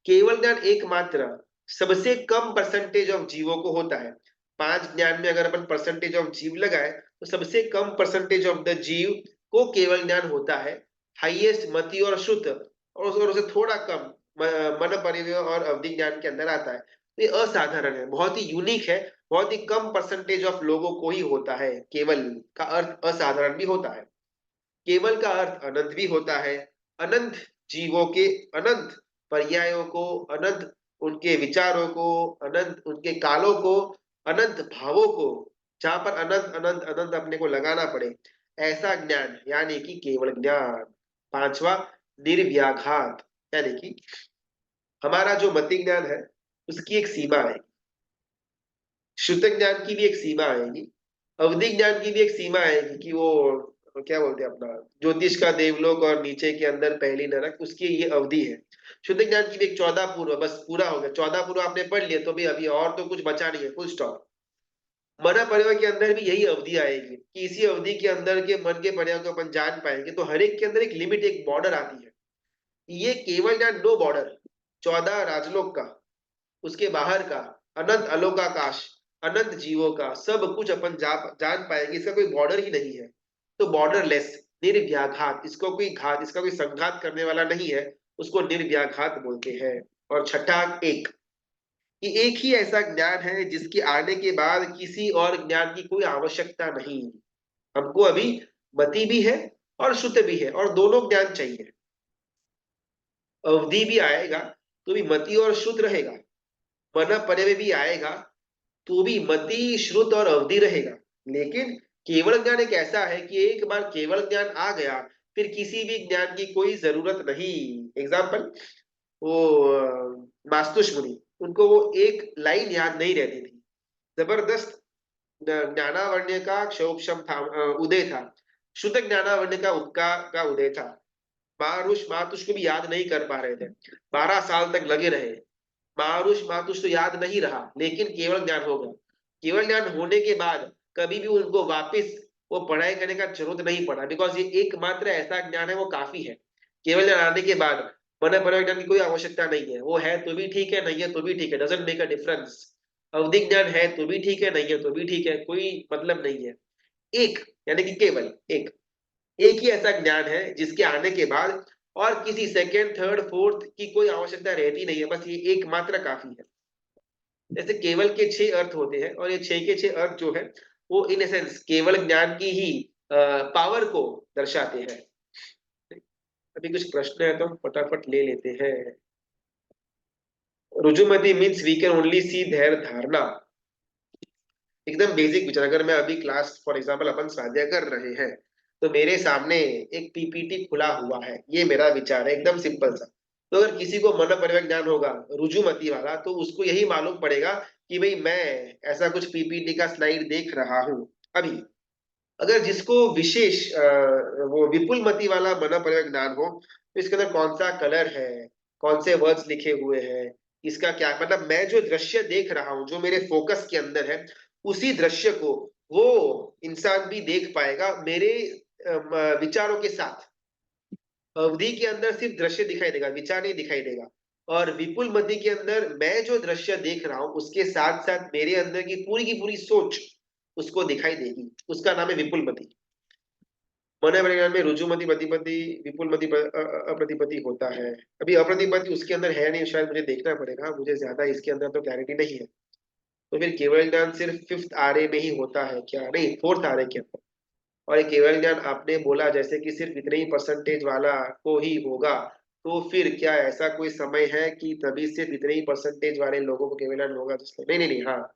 केवल ज्ञान एकमात्र सबसे कम परसेंटेज ऑफ जीवों को होता है। 5 ज्ञान में अगर अपन परसेंटेज ऑफ जीव लगाए तो सबसे कम परसेंटेज ऑफ द जीव को केवल ज्ञान होता है। हाईएस्ट मति और श्रुत, और उसे थोड़ा कम मन परिव्यय और अवधि ज्ञान के अंदर आता है। तो ये असाधारण है, बहुत ही यूनिक है, बहुत ही कम परसेंटेज ऑफ लोगों को ही होता है। केवल का अर्थ असाधारण भी होता है, केवल का अर्थ अनंत भी होता है। अनंत जीवों के अनंत पर्यायों को, अनंत उनके विचारों को, अनंत उनके कालों को, अनंत भावों को, जहां पर अनंत अनंत अनंत अपने को लगाना पड़े, ऐसा ज्ञान यानी कि केवल ज्ञान। पांचवा, निर्व्याघात, यानी कि हमारा जो मति ज्ञान है उसकी एक सीमा आएगी, श्रुत ज्ञान की भी एक सीमा आएगी, अवधि ज्ञान की भी एक सीमा आएगी कि वो क्या बोलते हैं अपना ज्योतिष का देवलोक और नीचे के अंदर पहली नरक, उसकी ये अवधि है। शुद्ध ज्ञान की भी एक 14 पूर्व, बस पूरा हो गया। 14 पूर्व आपने पढ़ लिया तो भी अभी और तो कुछ बचा नहीं है, फुल स्टॉप। मन परिवार के अंदर भी यही अवधि आएगी कि इसी अवधि के अंदर के मन के पर्याय को अपन जान पाएंगे। तो हर एक के अंदर एक लिमिट, एक बॉर्डर आती है। ये केवल ज्ञान नो बॉर्डर, 14 राजलोक का, उसके बाहर का अनंत अलोकाकाश, अनंत जीवों का सब कुछ अपन जान पाएंगे। इसका कोई बॉर्डर ही नहीं है। तो बॉर्डरलेस, निर्व्याघात, इसको कोई घात, इसका कोई संघात करने वाला नहीं है, उसको निर्व्याघात बोलते हैं। और छठा एक, कि एक ही ऐसा ज्ञान है जिसके आने के बाद किसी और ज्ञान की कोई आवश्यकता नहीं। हमको अभी मति भी है और श्रुत भी है, और दोनों ज्ञान चाहिए। अवधि भी आएगा तो भी मति और श्रुत रहेगा, मन पर्यय भी आएगा तो भी मति श्रुत और अवधि रहेगा। लेकिन केवल ज्ञान एक ऐसा है कि एक बार केवल ज्ञान आ गया फिर किसी भी ज्ञान की कोई जरूरत नहीं। एग्जाम्पल, वो मास्तुष मुनि, उनको वो एक लाइन याद नहीं रहती थी, जबरदस्त ज्ञानावण्य का क्षोभम था, उदय था, शुद्ध ज्ञानावण्य का उपका का उदय था। मातुष को भी याद नहीं कर पा रहे थे, 12 साल तक लगे रहे। मातुष तो याद नहीं रहा, लेकिन केवल ज्ञान हो गया। केवल ज्ञान होने के बाद कभी भी उनको वापस वो पढ़ाई करने का जरूरत नहीं पड़ा, बिकॉज ये एकमात्र ऐसा ज्ञान है, वो काफी है। केवल ज्ञान आने के बाद मन पर ज्ञान की कोई आवश्यकता नहीं है। वो है तो भी ठीक है, नहीं है तो भी ठीक है, डजंट मेक अ डिफरेंस। अवधि ज्ञान है तो भी ठीक है, नहीं है तो भी ठीक है, कोई मतलब नहीं है। एक यानी कि केवल एक, एक ही ऐसा ज्ञान है जिसके आने के बाद और किसी सेकेंड थर्ड फोर्थ की कोई आवश्यकता रहती नहीं है, बस ये एकमात्र काफी है। जैसे केवल के 6 अर्थ होते हैं, और ये 6 के 6 अर्थ जो है वो इन एसेंस केवल ज्ञान की ही पावर को दर्शाते हैं। अभी कुछ प्रश्न है तो हम फटाफट ले लेते हैं। रुजुमति means we can only see their धारणा। एकदम बेसिक विचार, अगर मैं अभी क्लास फॉर एग्जांपल अपन स्वाध्याय कर रहे हैं तो मेरे सामने एक पीपीटी खुला हुआ है, ये मेरा विचार है, एकदम सिंपल सा। तो अगर किसी को मन परिवक ज्ञान होगा रुजुमति वाला, तो उसको यही मालूम पड़ेगा कि भाई मैं ऐसा कुछ पीपीटी का स्लाइड देख रहा हूं अभी। अगर जिसको विशेष वो विपुल मति वाला मन परिवक ज्ञान हो, तो इसके अंदर कौन सा कलर है, कौन से वर्ड्स लिखे हुए हैं, इसका क्या मतलब, मैं जो दृश्य देख रहा हूँ जो मेरे फोकस के अंदर है, उसी दृश्य को वो इंसान भी देख पाएगा मेरे विचारों के साथ। अवधि के अंदर सिर्फ दृश्य दिखाई देगा, विचार नहीं दिखाई देगा। और विपुल मति के अंदर मैं जो दृश्य देख रहा हूं उसके साथ साथ मेरे अंदर की पूरी सोच उसको दिखाई देगी, उसका नाम है विपुल मति। मनोविज्ञान में रुजुमति, प्रतिपति, विपुल मति, अप्रतिपति होता है। अभी अप्रतिपति उसके अंदर है नहीं, शायद मुझे देखना पड़ेगा, मुझे ज्यादा इसके अंदर तो क्लैरिटी नहीं है। तो फिर केवल ज्ञान सिर्फ 5th आरे में ही होता है क्या? नहीं, 4th आरे के अंदर। और ये केवल ज्ञान आपने बोला जैसे कि सिर्फ इतने ही परसेंटेज वाला को ही होगा, तो फिर क्या ऐसा कोई समय है कि तभी सिर्फ इतने ही परसेंटेज वाले लोगों को केवल ज्ञान होगा? नहीं नहीं नहीं, हाँ,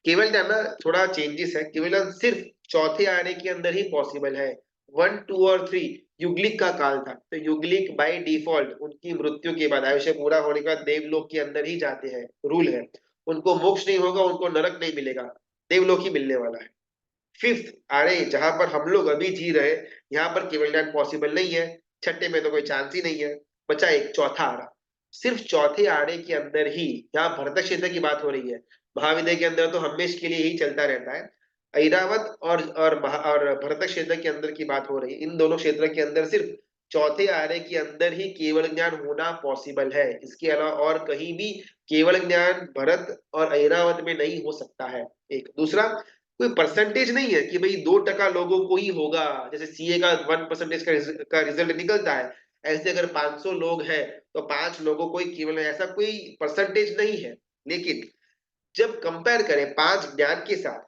केवल ज्ञान ना थोड़ा चेंजेस है। केवल ज्ञान सिर्फ 4थे आने के अंदर ही पॉसिबल है। 1, 2 और 3 युगलिक का काल था, तो युगलिक बाय डिफॉल्ट उनकी मृत्यु के बाद, आयुष्य पूरा होने के बाद देवलोक के अंदर ही जाते हैं, रूल है। उनको मोक्ष नहीं होगा, उनको नरक नहीं मिलेगा, देवलोक ही मिलने वाला है। फिफ्थ, अरे जहां पर हम लोग अभी जी रहे, यहाँ पर केवल ज्ञान पॉसिबल नहीं है, छठे में तो कोई चांस ही नहीं है। बचा एक चौथा आरा, सिर्फ चौथे आरे के अंदर ही, यहाँ भरतक क्षेत्र की बात हो रही है, महाविद्या के अंदर तो हमेशा के लिए ही चलता रहता है। ऐरावत और भरतक क्षेत्र के अंदर की बात हो रही है, इन दोनों क्षेत्र के अंदर सिर्फ चौथे आरे के अंदर ही केवल ज्ञान होना पॉसिबल है। इसके अलावा और कहीं भी केवल ज्ञान भरत और ऐरावत में नहीं हो सकता है। एक दूसरा, कोई परसेंटेज नहीं है कि भाई 2% लोगों को ही होगा, जैसे सीए का 1% का रिजल्ट निकलता है, ऐसे अगर 500 लोग हैं तो 5 लोगों को ही केवल, ऐसा कोई परसेंटेज नहीं है। लेकिन जब कंपेयर करें 5 ज्ञान के साथ,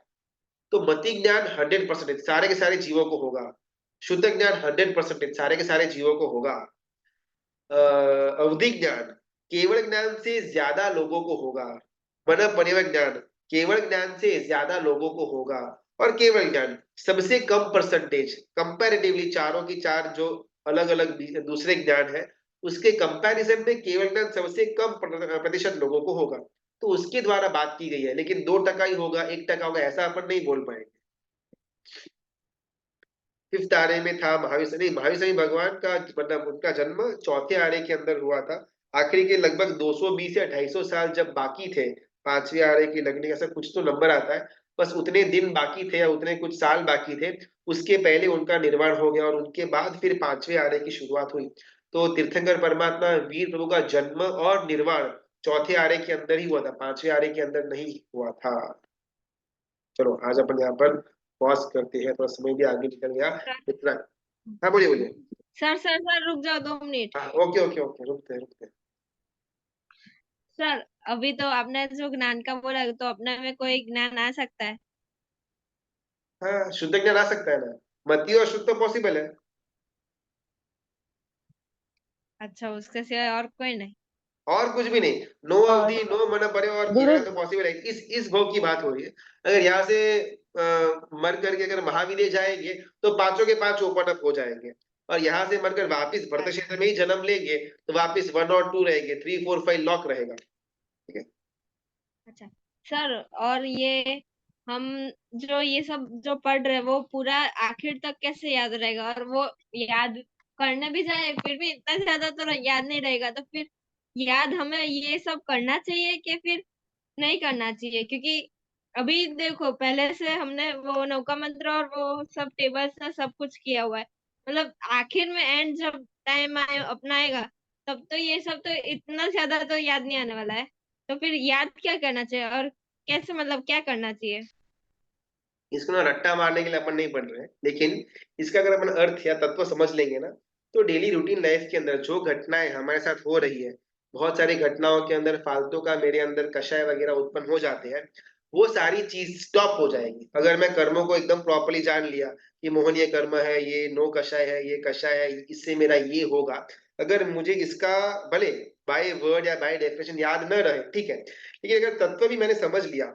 तो मति ज्ञान 100% सारे के सारे जीवों को होगा, शुद्ध ज्ञान 100% सारे के सारे जीवों को होगा, अवधि ज्ञान केवल ज्ञान से ज्यादा लोगों को होगा, मन परिवक ज्ञान केवल ज्ञान से ज्यादा लोगों को होगा, और केवल ज्ञान सबसे कम परसेंटेज, कंपैरेटिवली चारों की चार जो अलग अलग दूसरे ज्ञान है, उसके कंपैरिजन में केवल ज्ञान सबसे कम प्रतिशत लोगों को होगा। तो उसके द्वारा बात की गई है, लेकिन 2% ही होगा, 1% होगा, ऐसा अपन नहीं बोल पाएंगे। फिफ्थ आरे में था महावीर भगवान का, मतलब उनका जन्म चौथे आरे के अंदर हुआ था। आखिरी के लगभग 220 या 250 साल जब बाकी थे पांचवें आरे की लगने का, ऐसा कुछ तो नंबर आता है, बस उतने दिन बाकी थे या उतने कुछ साल बाकी थे, उसके पहले उनका निर्वाण हो गया और उनके बाद फिर पांचवें आरे की शुरुआत हुई। तो तीर्थंकर परमात्मा वीर प्रभु का जन्म और निर्वाण चौथे आरे के अंदर ही हुआ था, पांचवें आरे के अंदर नहीं हुआ था। चलो आज अपन यहाँ पर पॉज करते हैं, थोड़ा समय भी आगे निकल गया इतना। हाँ बोलिए बोलिए। सर रुक जाओ 2 मिनट। हाँ ओके ओके ओके, रुकते। सर अभी तो आपने जो ज्ञान का बोला, तो अपने में कोई ज्ञान आ सकता है? हाँ शुद्ध ज्ञान आ सकता है ना, मति और शुद्ध तो पॉसिबल है। अच्छा, उसके सिवाय और कोई नहीं? और कुछ भी नहीं, नो अवधि, नो मन परे और गुरु केवल तो पॉसिबल है। इस भोग की बात हो रही है। अगर यहाँ से मर करके अगर महाविद्या जाएंगे तो पांचों के पांच ओपन अप हो जाएंगे, और यहाँ से मरकर वापिस भरत क्षेत्र में ही जन्म लेंगे तो वापिस 1 और 2 रहेंगे, 3 4 5 लॉक रहेगा। ठीक है। अच्छा सर, और ये हम जो ये सब जो पढ़ रहे हैं वो पूरा आखिर तक कैसे याद रहेगा? और वो याद करने भी जाए फिर भी इतना ज्यादा तो याद नहीं रहेगा, तो फिर याद हमें ये सब करना चाहिए कि फिर नहीं करना चाहिए? क्योंकि अभी देखो, पहले से हमने वो नौका मंत्र और वो सब टेबल्स से सब कुछ किया हुआ है, मतलब आखिर में एंड जब टाइम आए अपना आएगा, तब तो ये सब तो इतना ज्यादा तो याद नहीं आने वाला है। तो फिर याद क्या करना चाहिए और कैसे, मतलब क्या करना चाहिए? इसको ना रट्टा मारने के लिए अपन नहीं पढ़ रहे हैं, लेकिन इसका अगर अपन अर्थ या तत्व समझ लेंगे ना, तो डेली रूटीन लाइफ के अंदर जो घटनाएं हमारे साथ हो रही है, बहुत सारी घटनाओं के अंदर फालतू का मेरे अंदर कषाय वगैरह उत्पन्न हो जाते हैं, वो सारी चीज स्टॉप हो जाएगी अगर मैं कर्मों को एकदम प्रॉपरली जान लिया कि मोहन ये कर्म है, ये नो कषाय है, ये कषाय है, इससे मेरा ये होगा। अगर मुझे इसका भले बाय वर्ड या बाय डेफिनेशन याद न रहे, ठीक है, लेकिन अगर तत्व भी मैंने समझ लिया,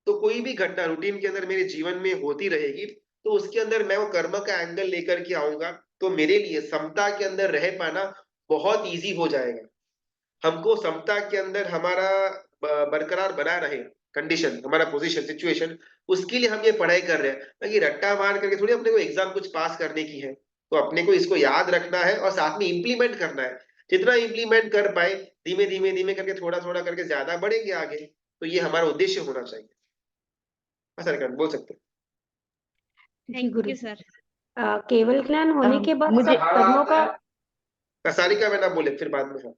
तो कोई भी घटना रूटीन के अंदर मेरे जीवन में होती रहेगी, तो उसके अंदर मैं वो कर्म का एंगल लेकर के आऊंगा, तो मेरे लिए समता के अंदर रह पाना बहुत इजी हो जाएगा। हमको समता के अंदर हमारा बरकरार बना रहे कंडीशन, हमारा पोजीशन, सिचुएशन, उसके लिए हम ये पढ़ाई कर रहे हैं, ताकि रट्टा मार करके थोड़ी अपने को एग्जाम कुछ पास करने की है। तो अपने को इसको याद रखना है और साथ में इम्प्लीमेंट करना है। जितना इम्प्लीमेंट कर पाए, धीमे धीमे धीमे करके, थोड़ा थोड़ा करके ज्यादा बढ़ेंगे आगे। तो ये हमारा उद्देश्य होना चाहिए। हाँ सर, बोल सकते हैं। जी thank Guru you ji. Sir. केवल ज्ञान होने के बाद मुझे सब कर्मों का, सारिका में ना बोले फिर बाद में। हाँ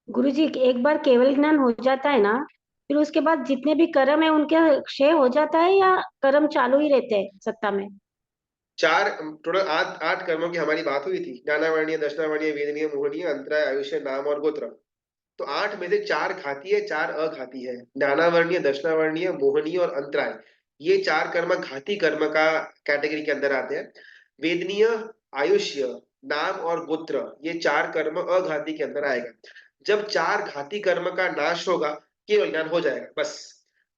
गुरु जी एक बार केवल ज्ञान हो जाता है ना, फिर उसके बाद जितने भी कर्म है उनके क्षय हो जाता है या कर्म चालू ही रहते हैं सत्ता में? चार टोटल 8 कर्मों की हमारी बात हुई थी, ज्ञानावर्णीय, दर्शनावर्णीय, वेदनीय, मोहनीय, अंतराय, आयुष्य, नाम और गोत्र। तो 8 में से 4 घाती है, 4 अघाती है। ज्ञानावर्णीय, दर्शनावर्णीय, मोहनीय और अंतराय, ये 4 कर्म घाती कर्म का कैटेगरी के अंदर आते हैं। वेदनीय, आयुष्य, नाम और गोत्र, ये 4 कर्म अघाती के अंदर आएगा। जब 4 घाती कर्म का नाश होगा, केवल ज्ञान हो जाएगा बस।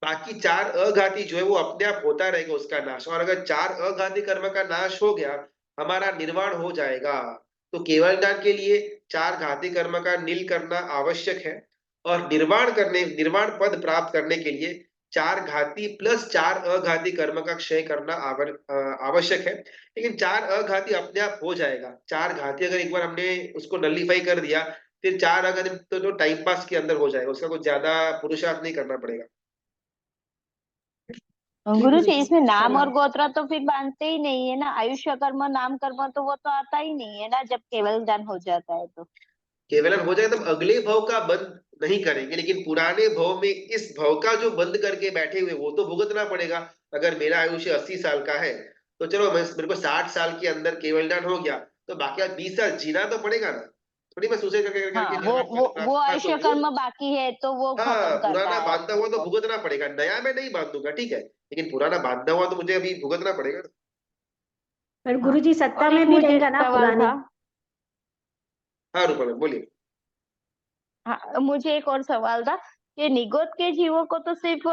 बाकी 4 अघाती जो है वो अपने आप होता रहेगा उसका नाश, और अगर 4 अघाती कर्म का नाश हो गया, हमारा निर्वाण हो जाएगा। तो केवल ज्ञान के लिए 4 घाती कर्म का नील करना आवश्यक है, और निर्वाण पद प्राप्त करने के लिए 4 घाती प्लस 4 अघाती कर्म का क्षय करना आवश्यक है। लेकिन 4 अघाती अपने आप हो जाएगा। 4 घाती अगर एक बार हमने उसको नलीफाई कर दिया, फिर 4 अघाती तो जो टाइम पास के अंदर हो जाएगा, उसका कुछ ज्यादा पुरुषार्थ नहीं करना पड़ेगा। जी गुरु जी गुरुजी इसमें नाम और सवाल गोत्र तो फिर बांधते ही नहीं है ना, आयुष्य कर्म नाम कर्म तो वो तो आता ही नहीं है ना जब केवल ज्ञान हो जाता है तो। केवलन हो जाए तो हम अगले भव का बंद नहीं करेंगे, लेकिन पुराने भव में इस भव का जो बंद करके बैठे हुए वो तो भुगतना पड़ेगा। अगर मेरा आयुष्य 80 साल का है तो चलो मेरे को 60 साल के अंदर केवल ज्ञान हो गया, तो बाकी 20 साल जीना तो पड़ेगा ना। थोड़ी मैं सुसे करके हाँ करके निर्वाण पद वो प्राप्त, हाँ तो आयुष्य वो, कर्म बाकी है तो वो हाँ खत्म करता पुराना है बांधा अपने हुआ तो को। भुगतना पड़ेगा, नया मैं नहीं बांधूंगा ठीक है, लेकिन पुराना बांधा हुआ तो मुझे अभी भुगतना पड़ेगा ना। पर हाँ गुरुजी सत्ता और एक में भी मुझे रहेगा ना सवाल पुराने। था। हाँ रूपा में बोलिए। हाँ मुझे एक और सवाल था कि निगोद के जीवों को तो सिर्फ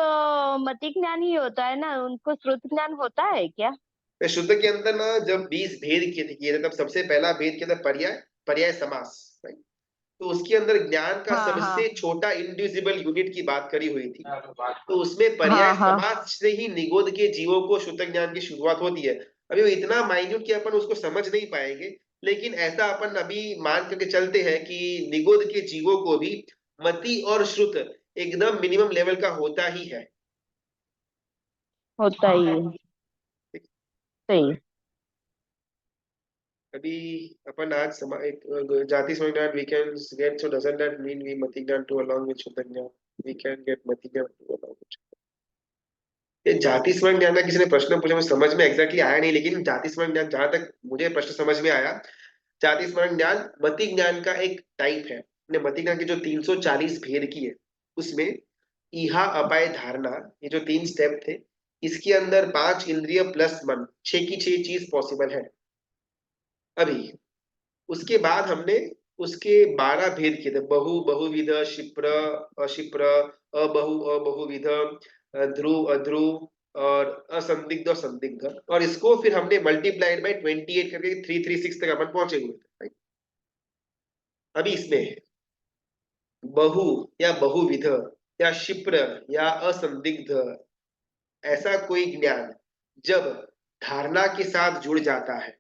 मति ज्ञान ही होता है ना, उनको श्रुत ज्ञान होता है क्या? शुद्ध के अंदर ना जब 20 भेद किए थे तब सबसे पहला भेद किया था पर्याय पर्याय समास, right? तो उसके अंदर ज्ञान का हाँ सबसे हाँ छोटा इंडिविजिबल यूनिट की बात करी हुई थी। तो उसमें पर्याय हाँ हाँ समास से ही निगोद के जीवों को शुद्ध ज्ञान की शुरुआत होती है। अभी वो इतना माइन्यूट कि अपन उसको समझ नहीं पाएंगे, लेकिन ऐसा अपन अभी मान करके चलते हैं कि निगोद के जीवों को भी मति और श्रुत एकदम मिनिमम लेवल का होता ही है। होता ही है। सही। अभी अपन आज एक जाति ज्ञान we can get, so doesn't that mean we मति ज्ञान टू अलोंग विद शुद्ध ज्ञान, वी कैन गेट मति ज्ञान टू अलोंग विद। ये जाति स्मरण ज्ञान का किसी ने प्रश्न पूछा, मुझे समझ में एग्जैक्टली आया नहीं, लेकिन जाति स्मरण ज्ञान जहां तक मुझे प्रश्न समझ में आया, जाति स्मरण ज्ञान मति ज्ञान का एक टाइप है। ने मति ज्ञान की जो 340 भेद की है उसमें इहा अपाय धारणा, ये जो 3 स्टेप थे, इसके अंदर 5 इंद्रिय प्लस मन, 6 की 6 चीज पॉसिबल है अभी। उसके बाद हमने उसके 12 भेद किए थे, बहु बहुविध, क्षिप्र अक्षिप्र, अबहु अबहुविध, ध्रुव अध्रुव और असंदिग्ध और संदिग्ध, और इसको फिर हमने मल्टीप्लाइड बाय 28 करके 336 तक अपन पहुंचे हुए थे। अभी इसमें बहु या बहुविध या क्षिप्र या असंदिग्ध ऐसा कोई ज्ञान जब धारणा के साथ जुड़ जाता है,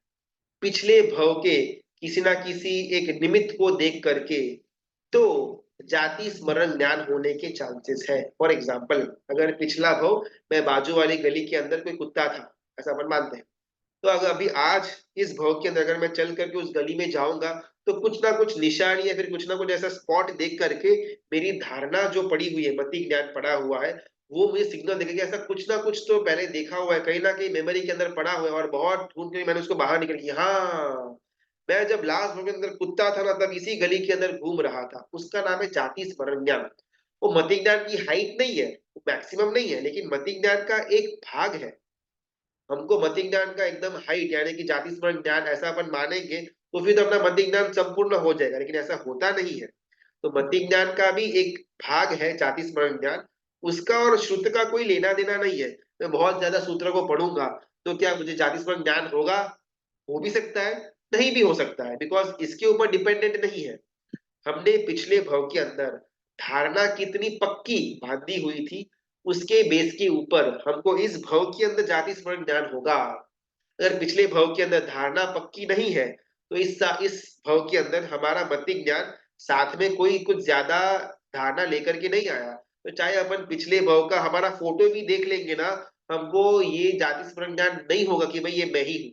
पिछले भव के किसी ना किसी एक निमित्त को देख करके, तो जाति स्मरण ज्ञान होने के चांसेस है। फॉर एग्जाम्पल, अगर पिछला भव मैं बाजू वाली गली के अंदर कोई कुत्ता था, ऐसा अपन मानते हैं, तो अगर अभी आज इस भव के अंदर अगर मैं चल करके उस गली में जाऊंगा, तो कुछ ना कुछ निशान या फिर कुछ ना कुछ ऐसा स्पॉट देख करके मेरी धारणा जो पड़ी हुई है, मति ज्ञान पड़ा हुआ है, वो मुझे सिग्नल देगा कि ऐसा कुछ ना कुछ तो पहले देखा हुआ है, कहीं ना कहीं मेमोरी के अंदर पड़ा हुआ है, और बहुत ढूंढ के मैंने उसको बाहर निकल किया। हाँ, मैं जब लास्ट भव के अंदर कुत्ता था ना, तब इसी गली के अंदर घूम रहा था। उसका नाम है जाति स्मरण ज्ञान। वो मति ज्ञान की हाइट नहीं है, मैक्सिमम नहीं है, लेकिन मति ज्ञान का एक भाग है। हमको मति ज्ञान का एकदम हाइट यानी कि जाति स्मरण ज्ञान ऐसा अपन मानेंगे तो फिर तो अपना मति ज्ञान संपूर्ण हो जाएगा, लेकिन ऐसा होता नहीं है। तो मति ज्ञान का भी एक भाग है जाति स्मरण ज्ञान, उसका और श्रुत का कोई लेना देना नहीं है। मैं बहुत ज्यादा सूत्र को पढ़ूंगा तो क्या मुझे जाति स्मरण ज्ञान होगा? हो भी सकता है, नहीं भी हो सकता है, बिकॉज इसके ऊपर डिपेंडेंट नहीं है। हमने पिछले भव के अंदर धारणा कितनी पक्की बांधी हुई थी, उसके बेस के ऊपर हमको इस भव के अंदर जाति स्मरण ज्ञान होगा। अगर पिछले भव के अंदर धारणा पक्की नहीं है तो इस भव के अंदर हमारा मति ज्ञान साथ में कोई कुछ ज्यादा धारणा लेकर के नहीं आया, तो चाहे अपन पिछले भव का हमारा फोटो भी देख लेंगे ना, हमको ये जाति स्मरण ज्ञान नहीं होगा कि भाई ये मैं ही हूँ।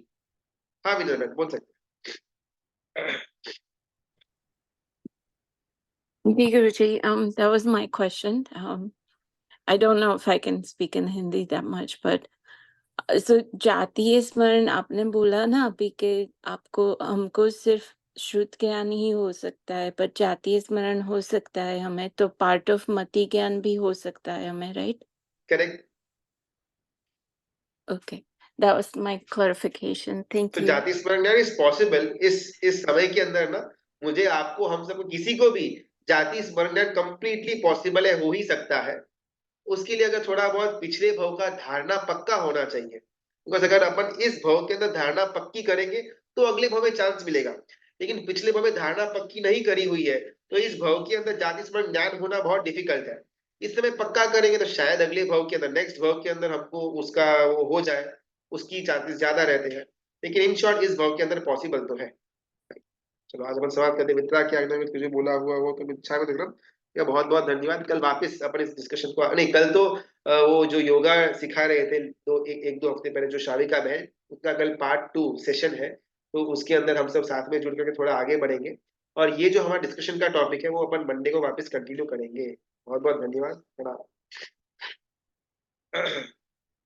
हाँ विनोद मैम बोल सकते हैं। Guruji, that was my question. I don't know if I can speak in Hindi that much, but so जातीय स्मरण आपने बोला ना अभी के आपको हमको सिर्फ श्रुत ज्ञान ही हो सकता है, पर जातीय स्मरण हो सकता है हमें, तो पार्ट ऑफ मति ज्ञान भी हो सकता है हमें, right? Correct. Okay, that was my clarification. Thank तो you. जाति स्मरण ज्ञान इज पॉसिबल इस समय के अंदर ना, मुझे आपको हम सबको किसी को भी जाति स्मरण ज्ञान कंप्लीटली पॉसिबल है, हो ही सकता है। उसके लिए अगर थोड़ा बहुत पिछले भव का धारणा पक्का होना चाहिए, बिकॉज अगर अपन इस भव के अंदर धारणा पक्की करेंगे तो अगले भव में चांस मिलेगा, लेकिन पिछले भव में धारणा पक्की नहीं करी हुई है तो इस भव के अंदर जाति स्मरण ज्ञान होना बहुत डिफिकल्ट है। इस समय पक्का करेंगे तो शायद अगले भव के अंदर, नेक्स्ट भव के अंदर हमको उसका वो हो जाए, उसकी चांसेस ज्यादा रहते हैं, लेकिन इन शॉर्ट इस भव के अंदर पॉसिबल तो है। चलो आज अपन समाप्त करते हैं। मित्रा की आज्ञा में तुझे बोला हुआ वो तो इच्छा में देख रहा हूँ। या बहुत बहुत धन्यवाद। कल वापस अपन इस डिस्कशन को, नहीं कल तो वो जो योगा सिखा रहे थे एक दो हफ्ते पहले जो शाविका बहन, उसका कल पार्ट 2 सेशन है, तो उसके अंदर हम सब साथ में जुड़ करके थोड़ा आगे बढ़ेंगे, और ये जो हमारा डिस्कशन का टॉपिक है वो अपन मंडे को वापस कंटिन्यू करेंगे। बहुत बहुत धन्यवाद।